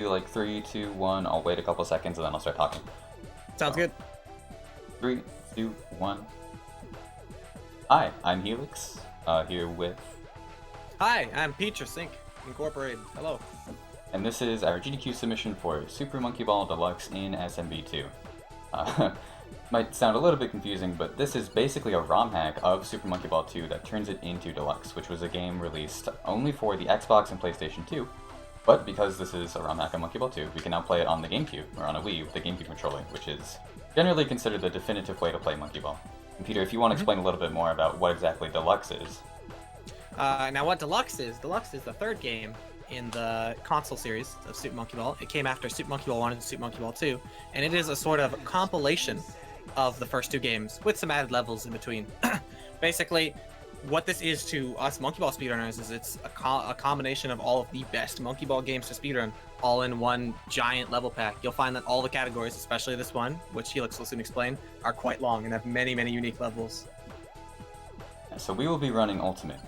Do like 3, 2, 1. I'll wait a couple seconds and then I'll start talking. Sounds good. 3, 2, 1. Hi, I'm Helix. Here with. Hi, I'm PetresInc Incorporated. Hello. And this is our GDQ submission for Super Monkey Ball Deluxe in SMB2. Might sound a little bit confusing, but this is basically a ROM hack of Super Monkey Ball 2 that turns it into Deluxe, which was a game released only for the Xbox and PlayStation 2. But because this is a ROM hack of Monkey Ball 2, we can now play it on the GameCube, or on a Wii with the GameCube controller, which is generally considered the definitive way to play Monkey Ball. And Peter, if you want to explain a little bit more about what exactly Deluxe is. Now what Deluxe is the third game in the console series of Super Monkey Ball. It came after Super Monkey Ball 1 and Super Monkey Ball 2, and it is a sort of compilation of the first two games with some added levels in between. Basically, what this is to us Monkey Ball speedrunners is it's a combination of all of the best Monkey Ball games to speedrun, all in one giant level pack. You'll find that all the categories, especially this one, which Helix will soon explain, are quite long and have many, many unique levels. So we will be running Ultimate.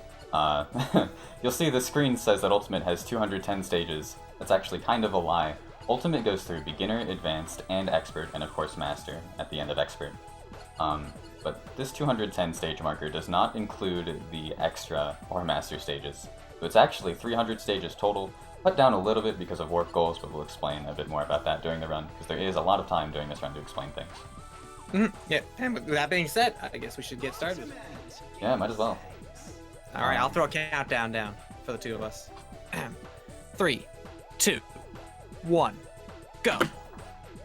You'll see the screen says that Ultimate has 210 stages. That's actually kind of a lie. Ultimate goes through Beginner, Advanced, and Expert, and of course Master at the end of Expert. But this 210 stage marker does not include the Extra or Master stages. So it's actually 300 stages total, cut down a little bit because of warp goals, but we'll explain a bit more about that during the run, because there is a lot of time during this run to explain things. Yeah, and with that being said, I guess we should get started. Yeah, might as well. Alright, I'll throw a countdown down for the two of us. 3, 2, 1, go!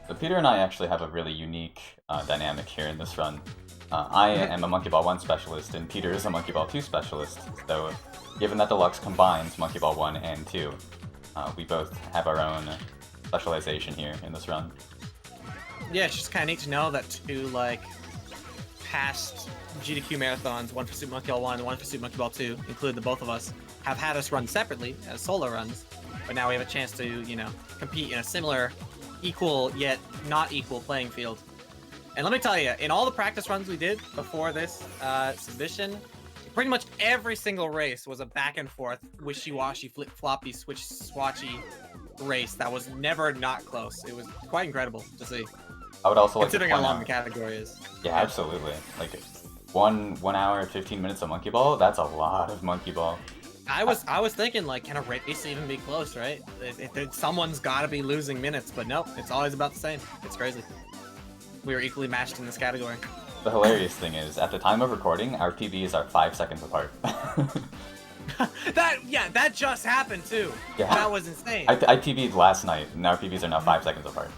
So Peter and I actually have a really unique dynamic here in this run. I am a Monkey Ball 1 specialist, and Peter is a Monkey Ball 2 specialist, so given that Deluxe combines Monkey Ball 1 and 2, we both have our own specialization here in this run. Yeah, it's just kind of neat to know that two, like, past GDQ marathons, one for Super Monkey Ball 1 and one for Super Monkey Ball 2, including the both of us, have had us run separately as solo runs, but now we have a chance to, you know, compete in a similar, equal yet not equal playing field. And let me tell you, in all the practice runs we did before this submission, pretty much every single race was a back and forth, wishy-washy, flip-floppy, switch-swatchy race that was never not close. It was quite incredible to see. I would also like considering to how point long out, the category is. Yeah, absolutely. Like 1 hour 15 minutes of Monkey Ball. That's a lot of Monkey Ball. I was thinking, like, can a race even be close, right? Someone's got to be losing minutes, but nope, it's always about the same. It's crazy. We were equally matched in this category. The hilarious thing is, at the time of recording, our PBs are 5 seconds apart. that just happened too. Yeah. That was insane. I PB'd last night, and our PBs are now 5 seconds apart.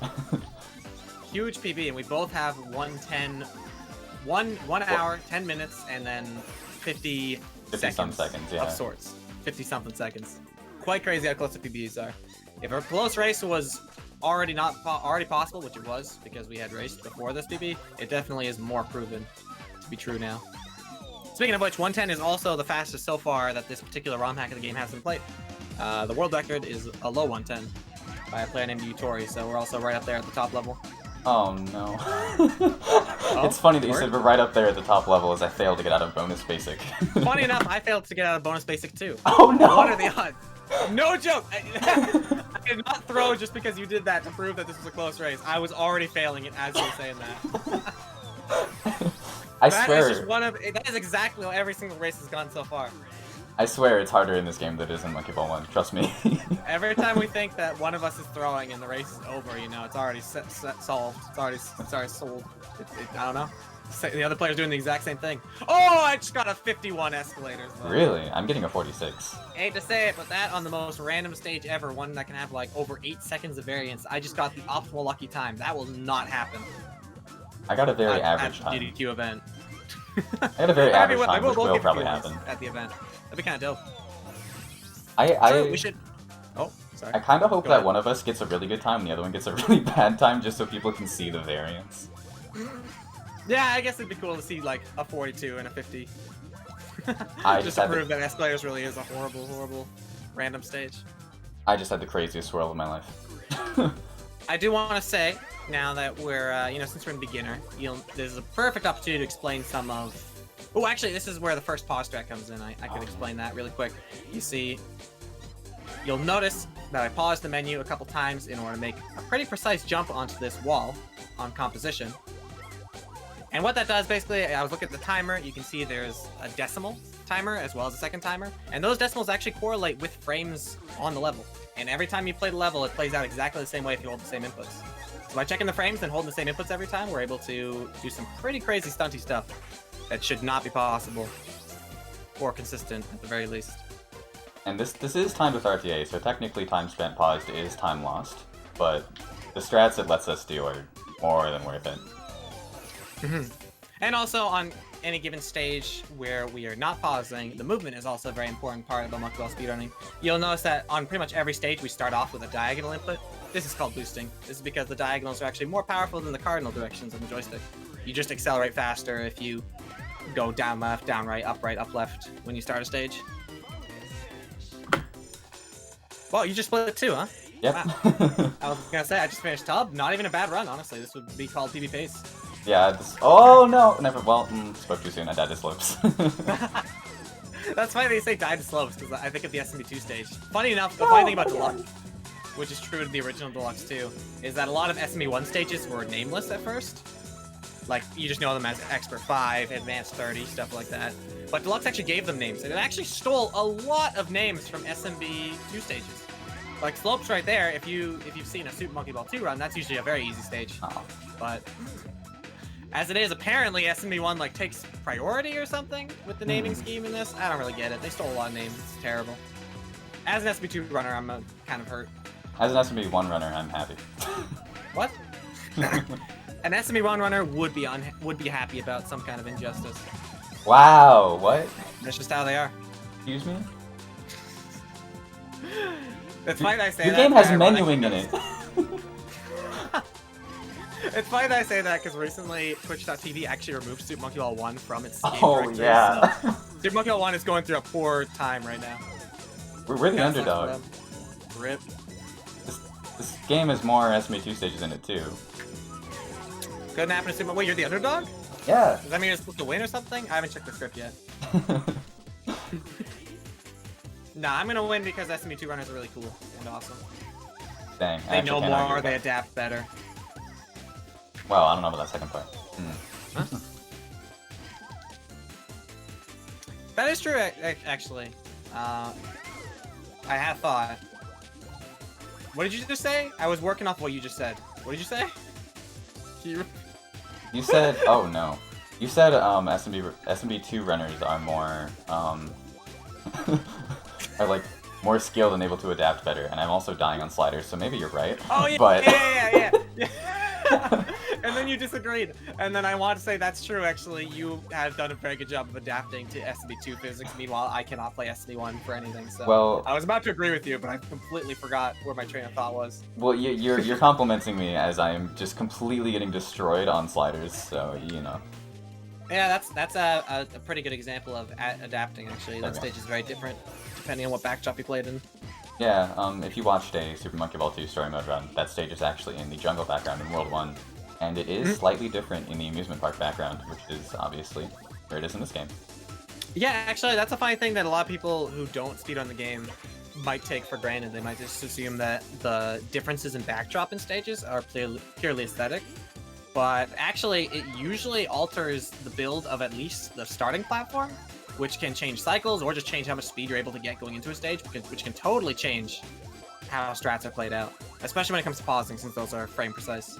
Huge PB, and we both have 1 hour, 10 minutes, and then 50 some seconds, yeah. Of sorts. 50 something seconds. Quite crazy how close the PBs are. If a close race was already possible, which it was because we had raced before this PB, it definitely is more proven to be true now. Speaking of which, 110 is also the fastest so far that this particular ROM hack of the game has been played. The world record is a low 110 by a player named Utori, so we're also right up there at the top level. Oh no. It's funny that you said we're right up there at the top level as I failed to get out of bonus basic. Funny enough, I failed to get out of bonus basic too. Oh no! What are the odds? No joke! I did not throw just because you did that to prove that this was a close race. I was already failing it as you were saying that. I swear. That is exactly how every single race has gone so far. I swear it's harder in this game than it is in Monkey Ball 1, trust me. Every time we think that one of us is throwing and the race is over, you know, it's already solved. It's already sold. I don't know. The other player's doing the exact same thing. Oh, I just got a 51 escalators. Though. Really? I'm getting a 46. Hate to say it, but that on the most random stage ever, one that can have like over 8 seconds of variance, I just got the optimal lucky time. That will not happen. I got a very average time. GDQ event. I got a very average time, which will probably happen. At the event. That'd be kind of dope. We should... Oh, sorry. I kind of hope that one of us gets a really good time and the other one gets a really bad time just so people can see the variance. Yeah, I guess it'd be cool to see like a 42 and a 50. Just to prove that escalators really is a horrible, horrible random stage. I just had the craziest swirl of my life. I do want to say, now that we're, you know, since we're in beginner, there's a perfect opportunity to explain some of... Oh, actually, this is where the first pause track comes in. I could explain that really quick. You see, you'll notice that I paused the menu a couple times in order to make a pretty precise jump onto this wall on composition. And what that does, basically, I was looking at the timer, you can see there's a decimal timer as well as a second timer, and those decimals actually correlate with frames on the level. And every time you play the level, it plays out exactly the same way if you hold the same inputs. So by checking the frames and holding the same inputs every time, we're able to do some pretty crazy stunty stuff that should not be possible, or consistent at the very least. And this is timed with RTA, so technically time spent paused is time lost, but the strats it lets us do are more than worth it. And also, on any given stage where we are not pausing, the movement is also a very important part of the monkey ball speedrunning. You'll notice that on pretty much every stage we start off with a diagonal input. This is called boosting. This is because the diagonals are actually more powerful than the cardinal directions on the joystick. You just accelerate faster if you go down left, down right, up left when you start a stage. Well, you just split it too, huh? Yep. Wow. I was gonna say, I just finished tub. Not even a bad run, honestly. This would be called PB pace. Yeah, oh no! Never, well, spoke too soon, I died to slopes. That's funny they say died to slopes, because I think of the SMB2 stage. Funny enough, the funny thing about Deluxe, which is true to the original Deluxe too, is that a lot of SMB1 stages were nameless at first. Like, you just know them as Expert 5, Advanced 30, stuff like that. But Deluxe actually gave them names, and it actually stole a lot of names from SMB2 stages. Like, Slopes right there, if you've seen a Super Monkey Ball 2 run, that's usually a very easy stage. Oh. But as it is, apparently SMB1 like takes priority or something with the naming scheme in this. I don't really get it. They stole a lot of names. It's terrible. As an SMB2 runner, I'm kind of hurt. As an SMB1 runner, I'm happy. What? An SMB1 runner would be happy about some kind of injustice. Wow, what? That's just how they are. Excuse me? It's funny that I say Your that. game has menuing in it. It's funny that I say that because recently Twitch.tv actually removed Super Monkey Ball 1 from its game Oh, directory, yeah. so Super Monkey Ball 1 is going through a poor time right now. We're the underdog. Rip. This game has more SMB2 stages in it, too. Couldn't happen to Super. Wait, you're the underdog? Yeah. Does that mean you're supposed to win or something? I haven't checked the script yet. Nah, I'm gonna win because SMB2 runners are really cool and awesome. Dang. They know more, they adapt better. Well, I don't know about that second part. Huh? That is true, actually. I had thought. What did you just say? I was working off what you just said. What did you say? You said, oh no. You said SMB2 runners are more, are like more skilled and able to adapt better, and I'm also dying on sliders, so maybe you're right. Oh yeah, but... yeah. And then you disagreed, and then I want to say that's true. Actually, you have done a very good job of adapting to SMB2 physics. Meanwhile, I cannot play SMB1 for anything. So well, I was about to agree with you, but I completely forgot where my train of thought was. Well, you're complimenting me as I am just completely getting destroyed on sliders. So you know. Yeah, that's a pretty good example of adapting. Actually, that stage is very different depending on what backdrop you played in. Yeah, if you watched a Super Monkey Ball 2 story mode run, that stage is actually in the jungle background in World 1, and it is slightly different in the amusement park background, which is obviously where it is in this game. Yeah, actually, that's a funny thing that a lot of people who don't speedrun the game might take for granted. They might just assume that the differences in backdrop in stages are purely aesthetic, but actually, it usually alters the build of at least the starting platform, which can change cycles or just change how much speed you're able to get going into a stage, which can totally change how strats are played out, especially when it comes to pausing, since those are frame precise.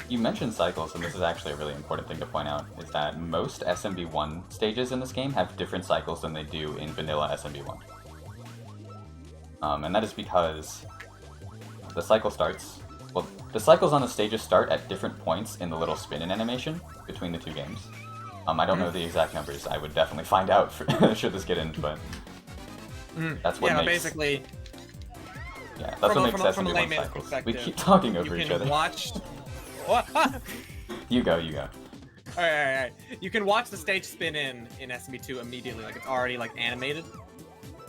You mentioned cycles, and this is actually a really important thing to point out, is that most SMB1 stages in this game have different cycles than they do in vanilla SMB1. And that is because the cycle starts... Well, the cycles on the stages start at different points in the little spin-in animation between the two games. I don't know the exact numbers. I would definitely find out should this get in, but that's what makes... basically... Yeah, that's what makes SMB1 cycles. We keep talking over each other. Watch... What? You go. Alright. You can watch the stage spin in SMB2 immediately, like it's already like animated,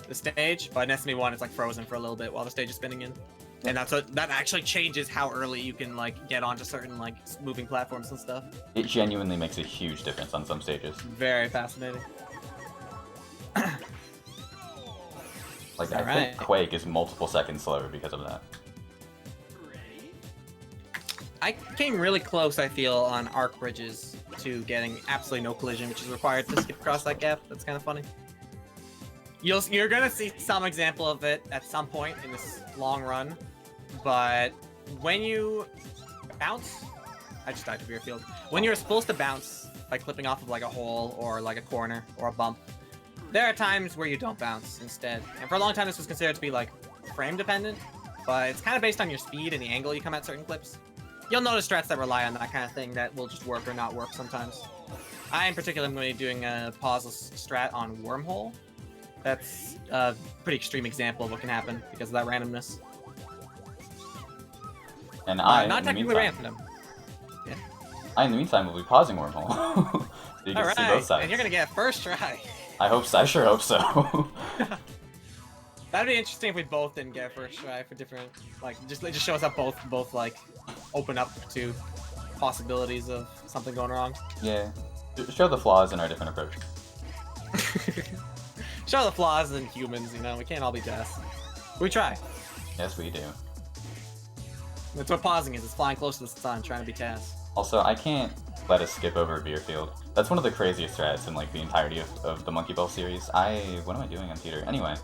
the stage, but in SMB1 it's like frozen for a little bit while the stage is spinning in. And that actually changes how early you can like get onto certain like moving platforms and stuff. It genuinely makes a huge difference on some stages. Very fascinating. Like, I think Quake is multiple seconds slower because of that. I came really close, I feel, on arc bridges to getting absolutely no collision, which is required to skip across that gap. That's kind of funny. You're gonna see some example of it at some point in this long run, but when you bounce, I just died to Veer Field. When you're supposed to bounce by clipping off of like a hole or like a corner or a bump, there are times where you don't bounce instead. And for a long time, this was considered to be like frame dependent, but it's kind of based on your speed and the angle you come at certain clips. You'll notice strats that rely on that kind of thing that will just work or not work sometimes. I, in particular, am going to be doing a pauseless strat on Wormhole. That's a pretty extreme example of what can happen because of that randomness. And not technically random. Yeah. I, in the meantime, will be pausing Wormhole. So you can see both sides. And you're going to get first try. I hope so. I sure hope so. That'd be interesting if we both didn't get first try for different, like, it just shows up both like open up to possibilities of something going wrong. Yeah, show the flaws in our different approach. Show the flaws in humans, you know, we can't all be Tess. We try. Yes, we do. That's what pausing is, it's flying close to the sun, trying to be Tess. Also, I can't let us skip over Veer Field. That's one of the craziest strats in like the entirety of the Monkey Ball series. What am I doing on Peter? Anyway.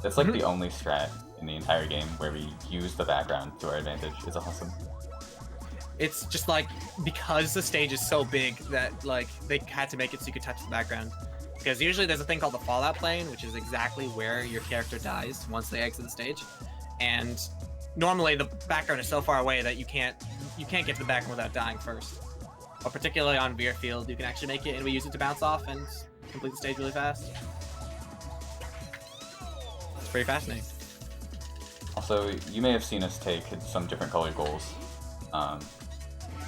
It's like the only strat in the entire game where we use the background to our advantage. It's awesome. It's just like, because the stage is so big that like they had to make it so you could touch the background. Because usually there's a thing called the fallout plane, which is exactly where your character dies once they exit the stage. And normally the background is so far away that you can't get to the background without dying first. But particularly on Veer Field, you can actually make it, and we use it to bounce off and complete the stage really fast. Pretty fascinating. Also, you may have seen us take some different colored goals.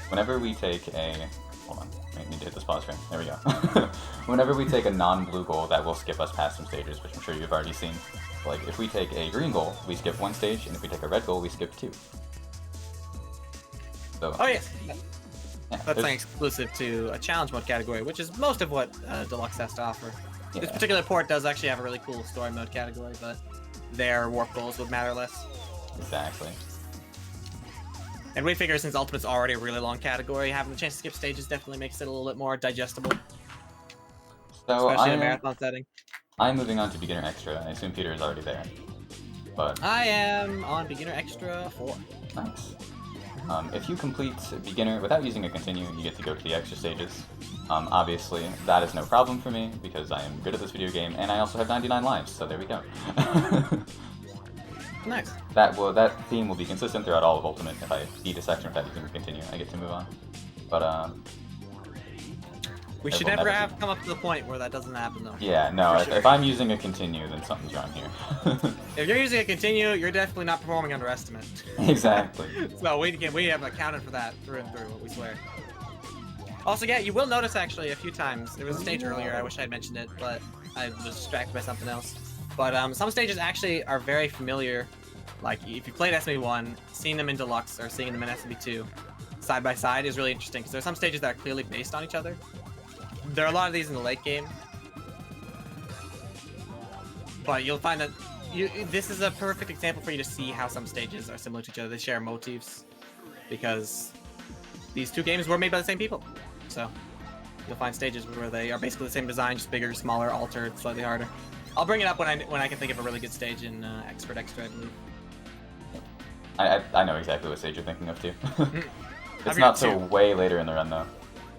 Whenever we take a... Hold on, I need to hit this pause frame. There we go. Whenever we take a non-blue goal, that will skip us past some stages, which I'm sure you've already seen. Like, if we take a green goal, we skip one stage, and if we take a red goal, we skip two. So, oh, yes. Yeah, that's not exclusive to a challenge mode category, which is most of what Deluxe has to offer. Yeah. This particular port does actually have a really cool story mode category, but their warp goals would matter less. Exactly. And we figure since Ultimate's already a really long category, having the chance to skip stages definitely makes it a little bit more digestible. So especially in a marathon setting. I'm moving on to Beginner Extra. I assume Peter is already there. But I am on Beginner Extra 4. Nice. If you complete Beginner without using a continue, you get to go to the extra stages. Obviously, that is no problem for me, because I am good at this video game, and I also have 99 lives, so there we go. Nice. That theme will be consistent throughout all of Ultimate. If I beat a section without using a continue, I get to move on. But, we should never have come up to the point where that doesn't happen, though. Yeah, no, if I'm using a continue, then something's wrong here. If you're using a continue, you're definitely not performing under estimate. Exactly. So we have accounted for that through and through, we swear. Also, yeah, you will notice actually a few times. There was a stage earlier, I wish I had mentioned it, but I was distracted by something else. But some stages actually are very familiar. Like, if you played SMB1, seeing them in Deluxe or seeing them in SMB2 side by side is really interesting, because there are some stages that are clearly based on each other. There are a lot of these in the late game, but you'll find that this is a perfect example for you to see how some stages are similar to each other. They share motifs, because these two games were made by the same people. So you'll find stages where they are basically the same design, just bigger, smaller, altered, slightly harder. I'll bring it up when I can think of a really good stage in Expert Extra, I believe. I know exactly what stage you're thinking of too. It's not till way later in the run though,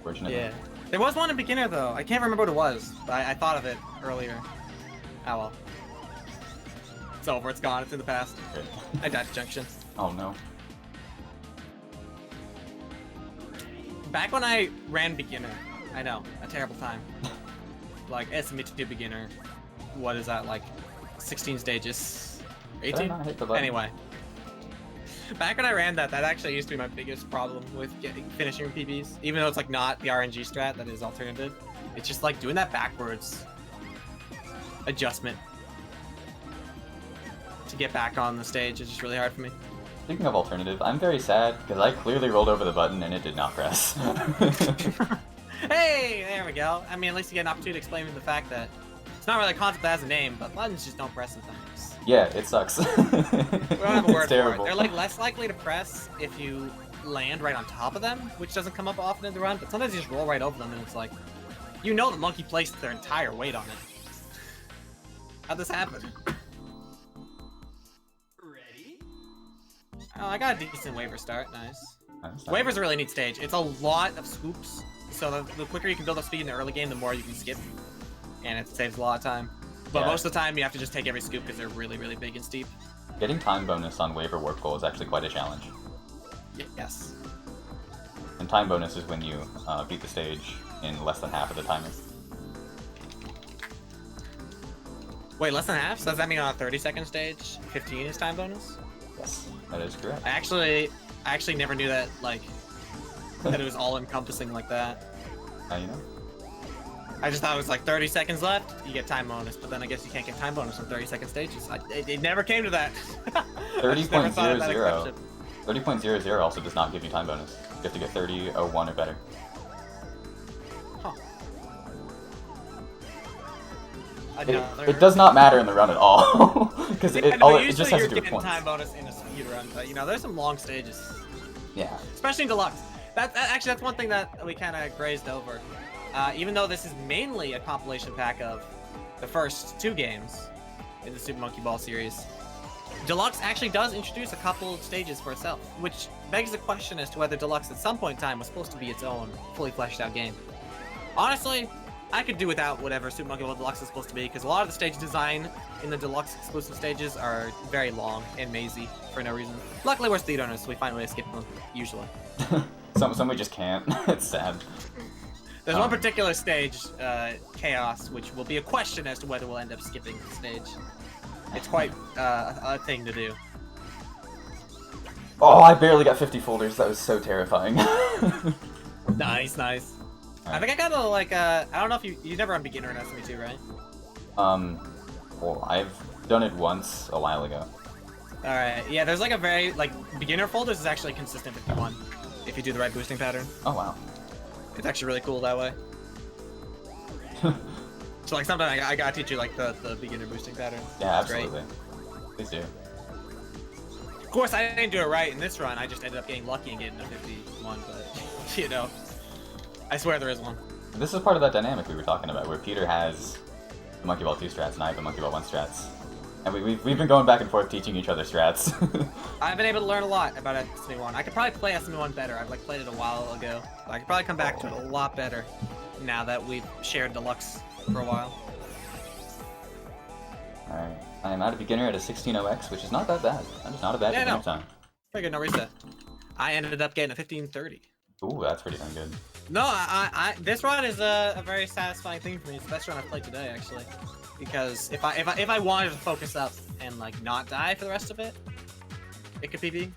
fortunately. Yeah. There was one in Beginner though. I can't remember what it was, but I thought of it earlier. Oh well. It's over, it's gone, it's in the past. Great. I died at Junction. Oh no. Back when I ran Beginner, I know, a terrible time. Like SMB2 Beginner, what is that, like 16 stages? 18? Anyway. Back when I ran that actually used to be my biggest problem with finishing PBs. Even though it's like not the RNG strat that is alternative. It's just like doing that backwards adjustment to get back on the stage is just really hard for me. Speaking of alternative, I'm very sad because I clearly rolled over the button and it did not press. Hey, there we go. I mean, at least you get an opportunity to explain the fact that it's not really a concept that has a name, but buttons just don't press sometimes. Yeah, it sucks. We don't have a word It's terrible. for it. They're like less likely to press if you land right on top of them, which doesn't come up often in the run, but sometimes you just roll right over them and it's like, you know the monkey placed their entire weight on it. How'd this happen? Ready? Oh, I got a decent waiver start, nice. Nice. Waivers a really neat stage. It's a lot of scoops, so the quicker you can build up speed in the early game, the more you can skip, and it saves a lot of time. But Yeah. most of the time, you have to just take every scoop because they're really, really big and steep. Getting time bonus on waiver warp goal is actually quite a challenge. Yes. And time bonus is when you beat the stage in less than half of the timer. Wait, less than half? So does that mean on a 30-second stage, 15 is time bonus? Yes, that is correct. I actually never knew that, like, that it was all-encompassing like that. Now you know. I just thought it was like 30 seconds left, you get time bonus, but then I guess you can't get time bonus on 30-second stages. It never came to that. 30.00. 30.00 also does not give you time bonus. You have to get 30.01 or better. Huh. It does not matter in the run at all, because it just has to do with points. Time bonus in a speed run, but you know, there's some long stages, Yeah. especially in Deluxe. That's one thing that we kind of grazed over. Even though this is mainly a compilation pack of the first 2 games in the Super Monkey Ball series, Deluxe actually does introduce a couple of stages for itself, which begs the question as to whether Deluxe at some point in time was supposed to be its own fully fleshed out game. Honestly, I could do without whatever Super Monkey Ball Deluxe is supposed to be, because a lot of the stage design in the Deluxe exclusive stages are very long and mazy for no reason. Luckily, we're speed runners, so we find a way to skip them, usually. Some we just can't. It's sad. There's one particular stage, Chaos, which will be a question as to whether we'll end up skipping the stage. It's quite a thing to do. Oh, I barely got 50 folders. That was so terrifying. Nice. I think I got a, like, I don't know if you never run beginner in SMB2, right? Well, I've done it once a while ago. Alright, yeah, there's like a very, like, beginner folders is actually consistent 51 if you do the right boosting pattern. Oh, wow. It's actually really cool that way. So, like, sometimes I gotta teach you, like, the beginner boosting pattern. Yeah, It's great. absolutely. Please do. Of course, I didn't do it right in this run. I just ended up getting lucky and getting a 51, but, you know, I swear there is one. This is part of that dynamic we were talking about, where Peter has the Monkey Ball 2 strats and I have the Monkey Ball 1 strats. And we've been going back and forth teaching each other strats. I've been able to learn a lot about SMB1. I could probably play SMB1 better. I've, like, played it a while ago. But I could probably come back to it a lot better now that we've shared Deluxe for a while. Alright, I am at a beginner at a 16.0x, which is not that bad. That is not a bad beginner time. Pretty good, no reset. I ended up getting a 1530. Ooh, that's pretty darn good. No, this run is a very satisfying thing for me. It's the best run I've played today, actually. Because if I wanted to focus up and like not die for the rest of it, it could PB.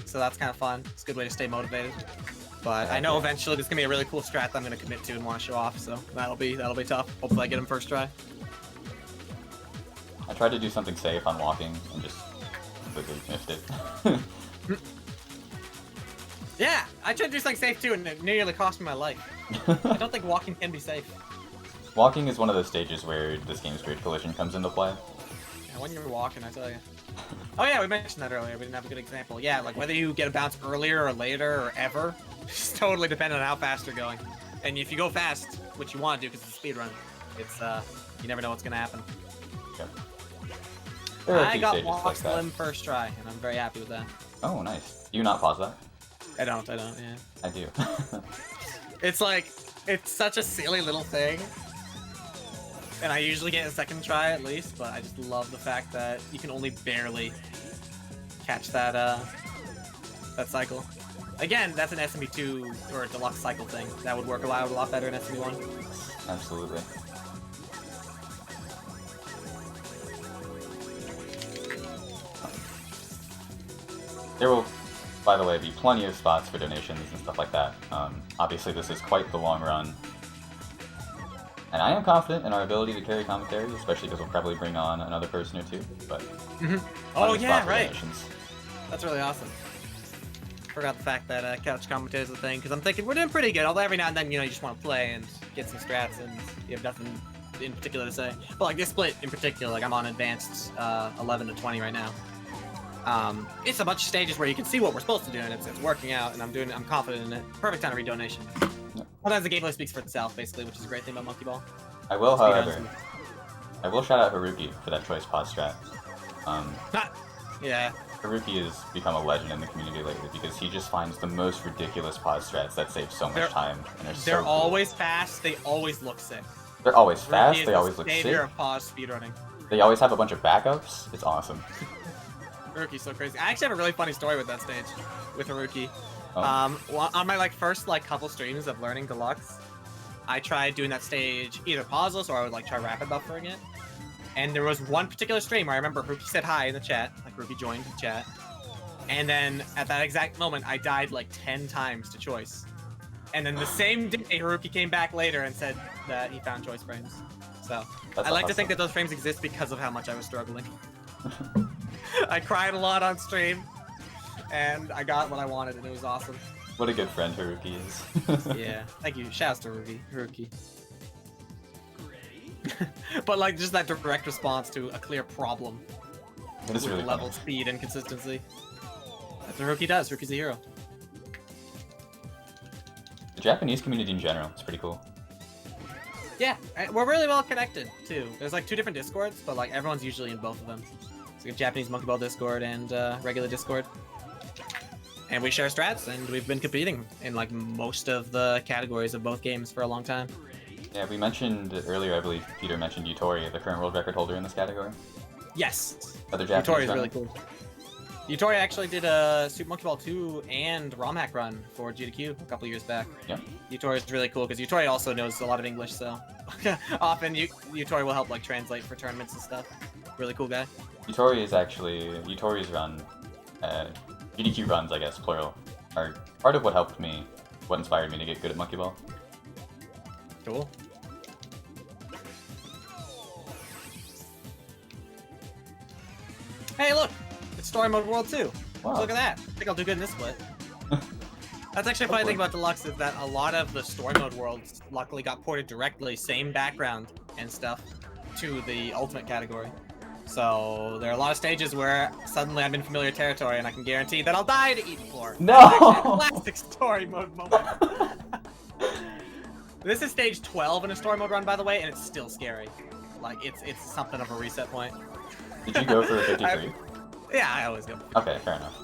So that's kind of fun. It's a good way to stay motivated. But I know eventually there's gonna be a really cool strat that I'm gonna commit to and want to show off. So that'll be tough. Hopefully I get him first try. I tried to do something safe on walking and just completely miffed it. Yeah, I tried to do something safe too, and it nearly cost me my life. I don't think walking can be safe. Walking is one of those stages where this game's grid collision comes into play. Yeah, when you're walking, I tell you. Oh yeah, we mentioned that earlier. We didn't have a good example. Yeah, like whether you get a bounce earlier or later or ever, it's totally dependent on how fast you're going. And if you go fast, which you want to do because it's a speed run, it's you never know what's gonna happen. Yep. There are a I few got stages walk like that. slim first try, and I'm very happy with that. Oh, nice. Do you not pause that? I don't, yeah. I do. It's like, it's such a silly little thing. And I usually get a second try at least, but I just love the fact that you can only barely catch that that cycle. Again, that's an SMB2 or a Deluxe cycle thing. That would work a lot better in SMB1. Absolutely. There will, by the way, be plenty of spots for donations and stuff like that. Obviously, this is quite the long run. And I am confident in our ability to carry commentary, especially because we'll probably bring on another person or two, but... Oh yeah, right! Donations. That's really awesome. Forgot the fact that couch commentary is a thing, because I'm thinking we're doing pretty good, although every now and then, you know, you just want to play and get some strats, and you have nothing in particular to say. But like this split in particular, like I'm on advanced 11 to 20 right now. It's a bunch of stages where you can see what we're supposed to do, and it's working out, and I'm confident in it. Perfect time to read donation. Sometimes the gameplay speaks for itself, basically, which is a great thing about Monkey Ball. I will, however, I will shout out Haruki for that choice pause strat. Yeah. Haruki has become a legend in the community lately because he just finds the most ridiculous pause strats that save so much time and are so They're cool. always fast. They always look sick. They're always fast. Haruki They is always the look sick. savior of pause speedrunning. They always have a bunch of backups. It's awesome. Haruki's so crazy. I actually have a really funny story with that stage, with Haruki. Oh. Well, on my first couple streams of learning Deluxe, I tried doing that stage either pauseless or I would try rapid buffering it. And there was one particular stream where I remember Haruki said hi in the chat, Haruki joined the chat. And then at that exact moment, I died 10 times to choice. And then the same day, Haruki came back later and said that he found choice frames. So That's I like to awesome. think that those frames exist because of how much I was struggling. I cried a lot on stream, and I got what I wanted, and it was awesome. What a good friend Haruki is. Yeah, thank you. Shouts to Haruki. But just that direct response to a clear problem That is with really level, funny. speed, and consistency. That's what Haruki does. Haruki's a hero. The Japanese community in general is pretty cool. Yeah, we're really well connected too. There's 2 different Discords, but everyone's usually in both of them. So we have Japanese Monkey Ball Discord and regular Discord. And we share strats, and we've been competing in most of the categories of both games for a long time. Yeah, we mentioned earlier, I believe Peter mentioned Yutori, the current world record holder in this category. Yes, Other Japanese Yutori is runner? really cool. Yutori actually did a Super Monkey Ball 2 and ROM hack run for GDQ a couple years back. Yeah. Yutori is really cool because Yutori also knows a lot of English, so often Yutori will help translate for tournaments and stuff. Really cool guy. Yutori's run, GDQ runs, I guess, plural, are part of what inspired me to get good at Monkey Ball. Cool. Hey, look! It's Story Mode World 2. Wow. Look at that. I think I'll do good in this split. That's actually a funny thing about Deluxe is that a lot of the Story Mode worlds luckily got ported directly, same background and stuff, to the Ultimate category. So there are a lot of stages where suddenly I'm in familiar territory and I can guarantee that I'll die to eat floor. No! Classic Story Mode moment. This is stage 12 in a Story Mode run, by the way, and it's still scary. It's something of a reset point. Did you go for a 53? Yeah, I always go. Okay, fair enough.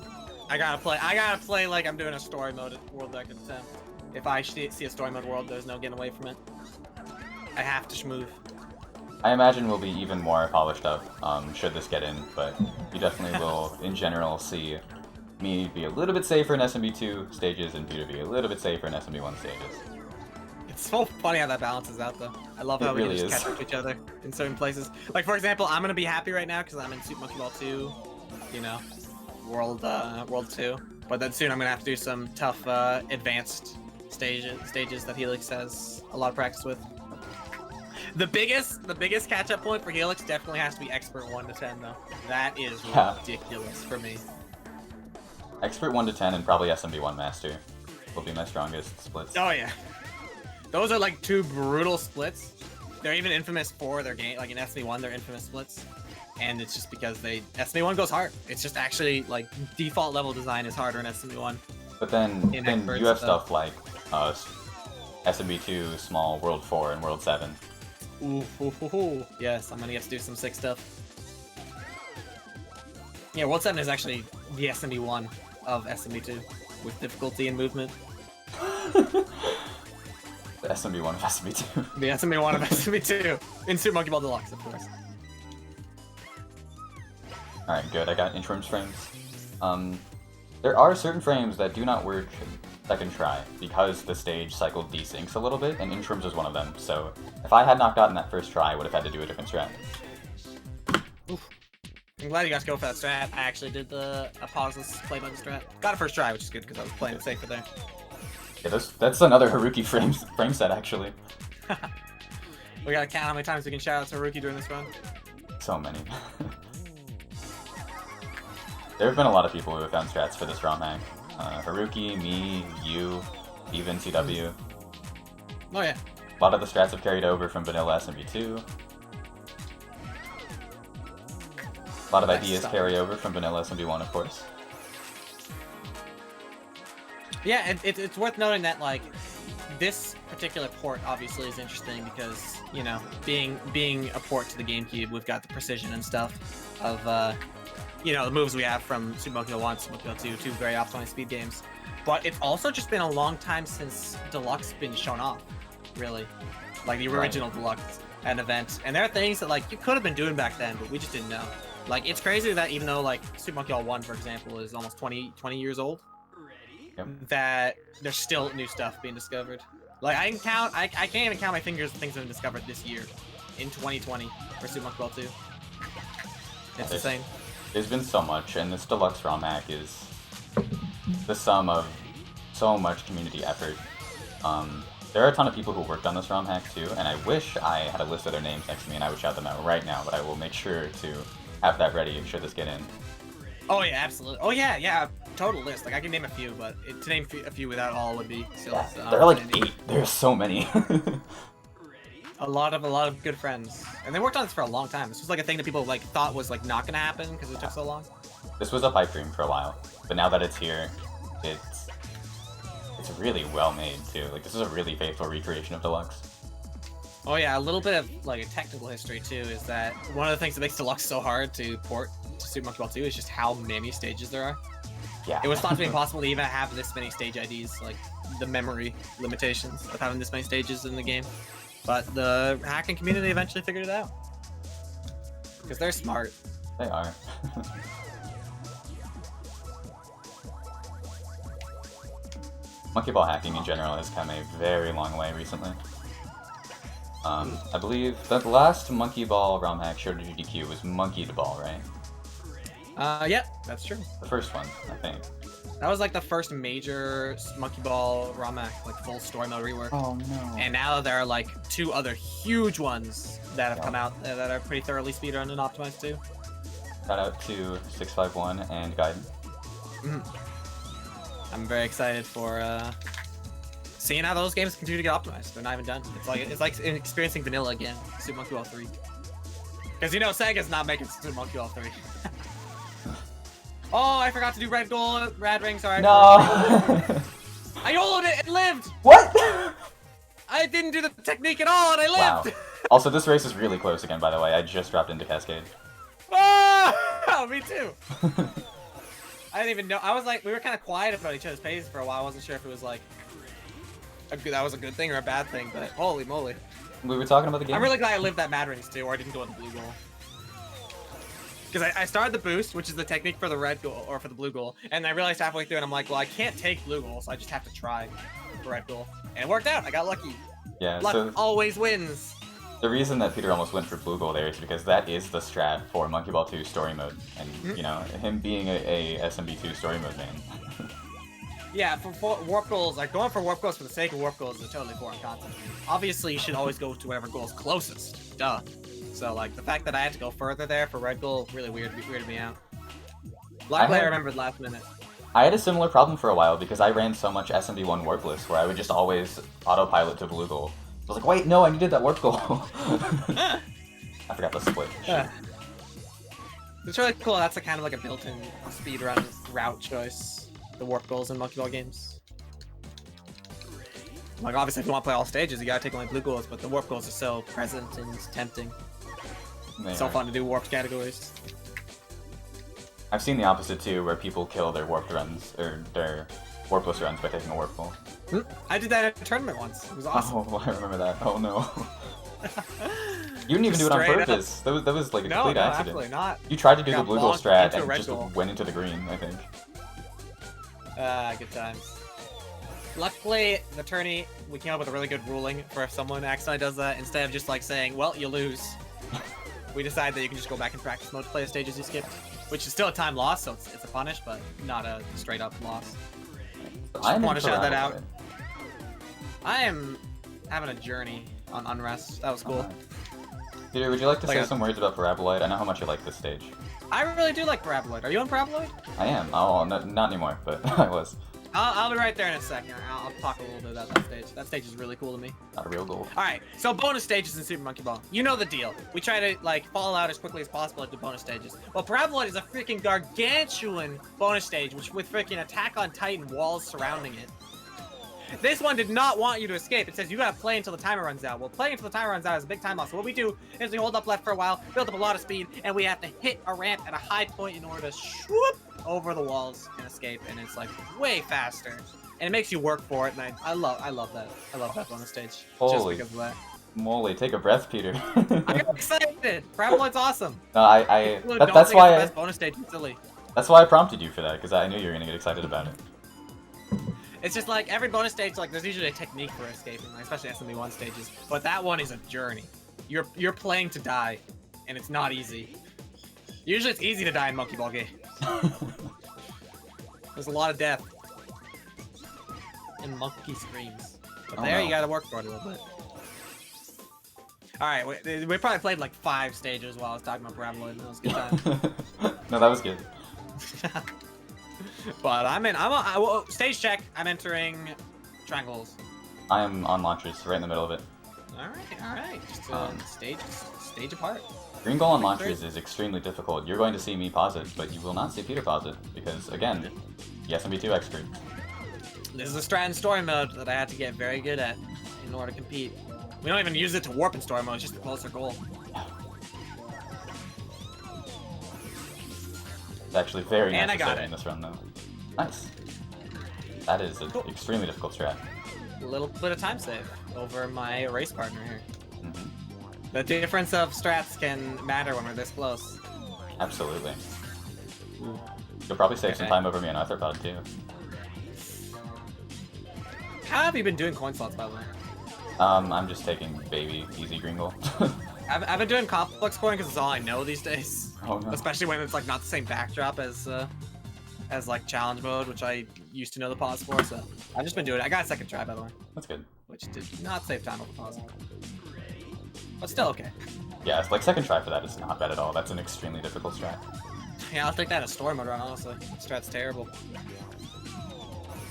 I gotta play like I'm doing a story mode world record attempt. If I see a story mode world, there's no getting away from it. I have to schmove. I imagine we'll be even more polished up should this get in, but you definitely will, in general, see me be a little bit safer in SMB2 stages and Peter be a little bit safer in SMB1 stages. It's so funny how that balances out, though. I love how we really can just is. catch up to each other in certain places. For example, I'm gonna be happy right now because I'm in Super Monkey Ball 2, World 2. But then soon I'm gonna have to do some tough advanced stages that Helix has a lot of practice with. The biggest catch-up point for Helix definitely has to be Expert 1 to 10, though. That is ridiculous for me. Expert 1 to 10 and probably SMB1 Master will be my strongest splits. Oh yeah, those are 2 brutal splits. They're even infamous for their game. In SMB1, they're infamous splits, and it's just because SMB1 goes hard. It's just actually default level design is harder in SMB1. But then Experts, you have stuff like SMB2, Small, World 4, and World 7. Ooh. Yes, I'm gonna get to do some sick stuff. Yeah, World 7 is actually the SMB1 of SMB2 with difficulty and movement. The SMB1 of SMB2. The SMB1 of SMB2 in Super Monkey Ball Deluxe, of course. Alright, good. I got interims frames. There are certain frames that do not work second try because the stage cycle desyncs a little bit, and interims is one of them. So if I had not gotten that first try, I would have had to do a different strat. Oof. I'm glad you guys go for that strat. I actually did a pauseless play button strat. Got it first try, which is good because I was playing it safer there. Yeah, that's another Haruki frame set, actually. We gotta count how many times we can shout out to Haruki during this run. So many. There have been a lot of people who have found strats for this ROM hack. Haruki, me, you, even CW. Oh yeah. A lot of the strats have carried over from vanilla SMB2. A lot of ideas carry over from vanilla SMB1, of course. Yeah, and it's worth noting that, like, this particular port obviously is interesting because, you know, being a port to the GameCube, we've got the precision and stuff of, you know, the moves we have from Super Monkey Ball 1, Super Monkey Ball 2, two very optimized speed games. But it's also just been a long time since Deluxe been shown off, really. Like, the original Deluxe an event. And there are things that, like, you could have been doing back then, but we just didn't know. Like, it's crazy that even though, like, Super Monkey Ball 1, for example, is almost 20 years old, that there's still new stuff being discovered. Like, I can't even count my fingers of things that have been discovered this year, in 2020, for Super Monkey Ball 2. It's insane. There's been so much, and this Deluxe ROM hack is the sum of so much community effort. There are a ton of people who worked on this ROM hack too, and I wish I had a list of their names next to me and I would shout them out right now, but I will make sure to have that ready should this get in. Oh yeah, absolutely. Oh yeah, total list. Like, I can name a few, but to name a few without all would be silly. Yeah, there are like 8. There's so many. a lot of good friends, and they worked on this for a long time. This was like a thing that people like thought was like not gonna happen because it took so long. This was a pipe dream for a while, but now that it's here, it's really well made too. Like, this is a really faithful recreation of Deluxe. Oh yeah, a little bit of like a technical history too is that one of the things that makes Deluxe so hard to port to Super Monkey Ball 2 is just how many stages there are. Yeah. It was thought to be impossible to even have this many stage IDs, like the memory limitations of having this many stages in the game. But the hacking community eventually figured it out. Because they're smart. They are. Monkey ball hacking in general has come a very long way recently. I believe that the last Monkey Ball ROM hack showed to GDQ was Monkey Ball, right? Yep, that's true. The first one, I think. That was like the first major Monkey Ball ROM hack, like full story mode rework. Oh no. And now there are like 2 other huge ones that have come out that are pretty thoroughly speedrun and optimized too. Shout out to 651 and Gaiden. I'm very excited for seeing how those games continue to get optimized. They're not even done. It's like experiencing vanilla again, Super Monkey Ball 3. Because, you know, Sega's not making Super Monkey Ball 3. Oh, I forgot to do red gold, rad ring, sorry. No! I YOLO'd it and lived! What? I didn't do the technique at all and I lived! Wow. Also, this race is really close again, by the way. I just dropped into Cascade. Oh, me too! I didn't even know. I was like, we were kind of quiet about each other's paces for a while. I wasn't sure if it was like, that was a good thing or a bad thing, but holy moly. We were talking about the game? I'm really glad I lived that mad rings too, or I didn't go in the blue goal. Because I started the boost, which is the technique for the red goal, or for the blue goal, and I realized halfway through, and I'm like, well, I can't take blue goal, so I just have to try the red goal. And it worked out. I got lucky. Yeah, Luck so always wins. the reason that Peter almost went for blue goal there is because that is the strat for Monkey Ball 2 story mode. And, you know, him being a SMB2 story mode man. Yeah, for warp goals, like going for warp goals for the sake of warp goals is a totally foreign concept. Obviously, you should always go to whatever goal is closest. Duh. So, like, the fact that I had to go further there for red goal really weirded me out. Luckily, I remembered last minute. I had a similar problem for a while because I ran so much SMB1 warpless where I would just always autopilot to blue goal. I was like, wait, no, I needed that warp goal. I forgot the split. It's really cool. That's a kind of like a built-in speedrun route choice. The warp goals in Monkey Ball games. Like, obviously, if you want to play all stages, you gotta take only blue goals, but the warp goals are so present and tempting. It's so fun to do warped categories. I've seen the opposite too, where people kill their warped runs, or their warpless runs by taking a warp goal. I did that at a tournament once. It was awesome. Oh, I remember that. Oh no. You didn't even do it on purpose. That was like a complete accident. Absolutely not. You tried to do the blue goal strat and just goal. went into the green, I think. Good times. Luckily, the tourney, we came up with a really good ruling for if someone accidentally does that. Instead of just like saying, well, you lose, we decided that you can just go back in practice mode to play the stages you skipped. Which is still a time loss, so it's a punish, but not a straight up loss. I want to shout that out. I am having a journey on Unrest. That was cool. Peter, would you like to say some words about Paraboloid? I know how much you like this stage. I really do like Paraboloid. Are you on Paraboloid? I am. Oh, not anymore, but I was. I'll be right there in a second. I'll talk a little bit about that stage. That stage is really cool to me. Not a real goal. All right, so bonus stages in Super Monkey Ball. You know the deal. We try to like fall out as quickly as possible at the bonus stages. Well, Paraboloid is a freaking gargantuan bonus stage, which with freaking Attack on Titan walls surrounding it. This one did not want you to escape. It says you gotta play until the timer runs out. Well, playing until the timer runs out is a big time loss. So what we do is we hold up left for a while, build up a lot of speed, and we have to hit a ramp at a high point in order to swoop over the walls and escape. And it's like way faster, and it makes you work for it. And I love that. I love that bonus stage. Holy just because of that. moly! Take a breath, Peter. I'm excited. Paraboloid's awesome. No, that's why best bonus stage is silly. That's why I prompted you for that, because I knew you were gonna get excited about it. It's just like every bonus stage, like there's usually a technique for escaping, like, especially SMB1 stages. But that one is a journey. You're playing to die, and it's not easy. Usually it's easy to die in Monkey Ball games. There's a lot of death. And monkey screams. But there, you gotta work for it a little bit. Alright, we probably played like 5 stages while I was talking about Paraboloid. That was a good time. No, that was good. But stage check. I'm entering triangles. I am on launchers, right in the middle of it. Alright. Just stage apart. Green goal on launchers is extremely difficult. You're going to see me pause it, but you will not see Peter pause it, because, again, the SMB2 expert. This is a strat in story mode that I had to get very good at in order to compete. We don't even use it to warp in story mode, it's just a closer goal. It's actually very And I got necessary in this run, though. Nice. That is an extremely difficult strat. A little bit of time save over my race partner here. Mm-hmm. The difference of strats can matter when we're this close. Absolutely. You'll probably save some time over me on Arthropod, too. How have you been doing coin slots, by the way? I'm just taking baby, easy green goal. I've been doing complex coin because it's all I know these days. Oh, no. Especially when it's like not the same backdrop as like challenge mode, which I used to know the pause for. So I've just been doing it. I got a second try, by the way. That's good. Which did not save time over pause. But still okay. Yeah, it's like second try for that is not bad at all. That's an extremely difficult strat. Yeah, I'll take that as story mode run, honestly. Strat's terrible.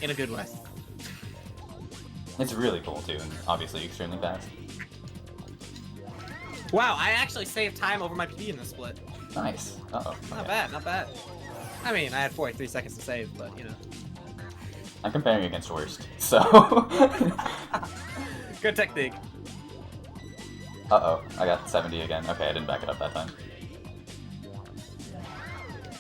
In a good way. It's really cool too, and obviously extremely fast. Wow, I actually saved time over my PB in this split. Nice. Uh-oh. Not bad, not bad. I mean, I had 43 seconds to save, but you know. I'm comparing against worst, so... Good technique. Uh-oh, I got 70 again. Okay, I didn't back it up that time.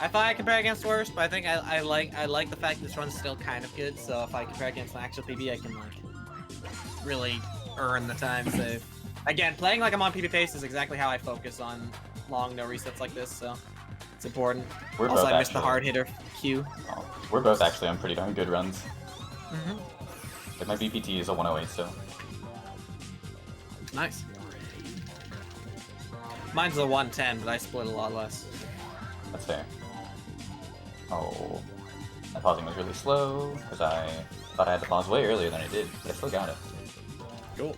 I thought I compared against worse, but I think I like the fact that this run's still kind of good, so if I compare against an actual PB, I can like really earn the time save. Again, playing like I'm on PB pace is exactly how I focus on long no resets like this, so it's important. We're Also, both I missed the actually- hard hitter Q. Oh, we're both actually on pretty darn good runs. Mm-hmm. Like my BPT is a 108 still. Nice. Mine's a 110, but I split a lot less. That's fair. Oh, my pausing was really slow, because I thought I had to pause way earlier than I did, but I still got it. Cool.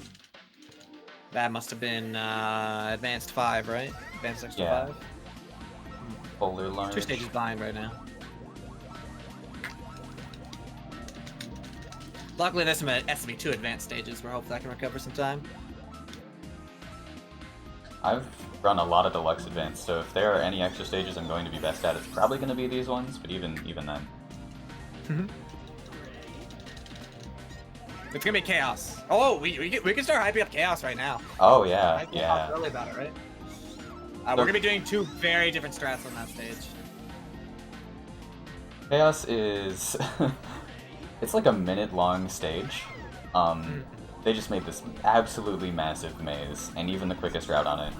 That must have been advanced 5, right? Advanced extra Yeah. 5? Polar large. 2 stages behind right now. Luckily, there's some SMB2 advanced stages where hopefully I can recover some time. I've run a lot of Deluxe Advanced, so if there are any extra stages I'm going to be best at, it's probably going to be these ones, but even then. It's gonna be chaos. Oh, we can start hyping up chaos right now. Oh yeah, I yeah. talked early about it, right? We're gonna be doing 2 very different strats on that stage. Chaos is... it's like a minute-long stage. They just made this absolutely massive maze, and even the quickest route on it,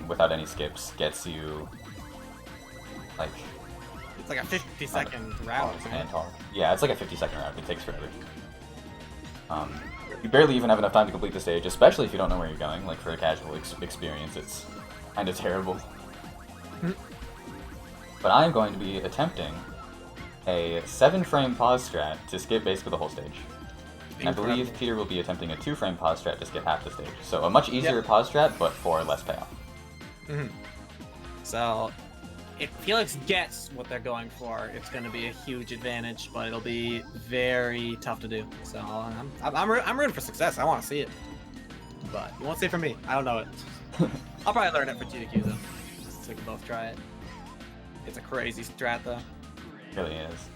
without any skips, gets you, like... It's like a 50-second route. Isn't it? Yeah, it's like a 50-second route. It takes forever. You barely even have enough time to complete the stage, especially if you don't know where you're going. Like, for a casual experience, it's kind of terrible. But I'm going to be attempting a 7-frame pause strat to skip basically the whole stage. And I believe Peter will be attempting a 2-frame pause strat to skip half the stage. So a much easier pause strat, but for less payoff. So, if Felix gets what they're going for, it's going to be a huge advantage, but it'll be very tough to do. So I'm rooting for success. I want to see it, but you won't see it from me. I don't know it. I'll probably learn it for GDQ though, so we can both try it. It's a crazy strat though. It really is.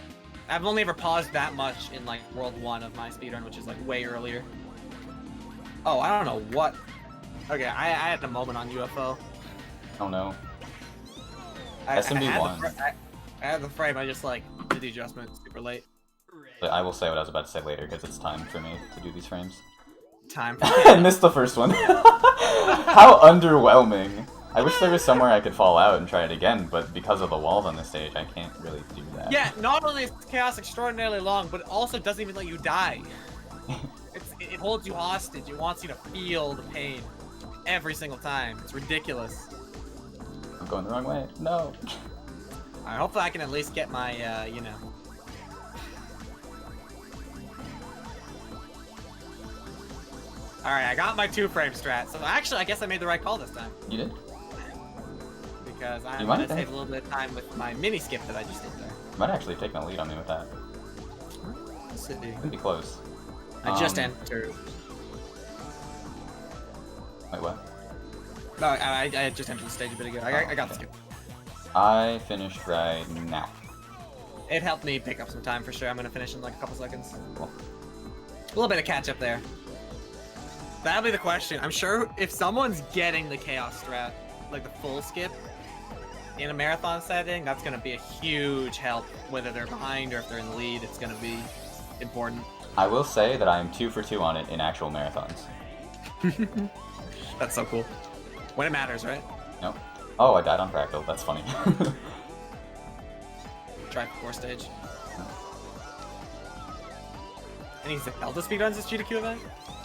I've only ever paused that much in like World 1 of my speedrun, which is like way earlier. Oh, I don't know what. Okay, I had a moment on UFO. Oh no. SMB1. I had the frame, I just like did the adjustment super late. But I will say what I was about to say later because it's time for me to do these frames. Time. I missed the first one. How underwhelming. I wish there was somewhere I could fall out and try it again, but because of the walls on this stage, I can't really do that. Yeah, not only is Chaos extraordinarily long, but it also doesn't even let you die. It holds you hostage. It wants you to feel the pain every single time. It's ridiculous. I'm going the wrong way. No. Alright, hopefully I can at least get my, you know. Alright, I got my 2-frame strat. So actually, I guess I made the right call this time. You did? Because I'm going to save a little bit of time with my mini skip that I just did there. You might actually take a lead on me with that. Let's see. It'd be close. I just entered. Wait, what? No, I just entered the stage a bit ago. I got the skip. I finished right now. It helped me pick up some time for sure. I'm going to finish in like a couple seconds. Cool. A little bit of catch up there. That'll be the question. I'm sure if someone's getting the Chaos strat, like the full skip, in a marathon setting, that's going to be a huge help. Whether they're behind or if they're in the lead, it's going to be important. I will say that I'm 2 for 2 on it in actual marathons. That's so cool. When it matters, right? Nope. Oh, I died on Fractal. That's funny. Try for stage. Any Zelda speedruns this GDQ event?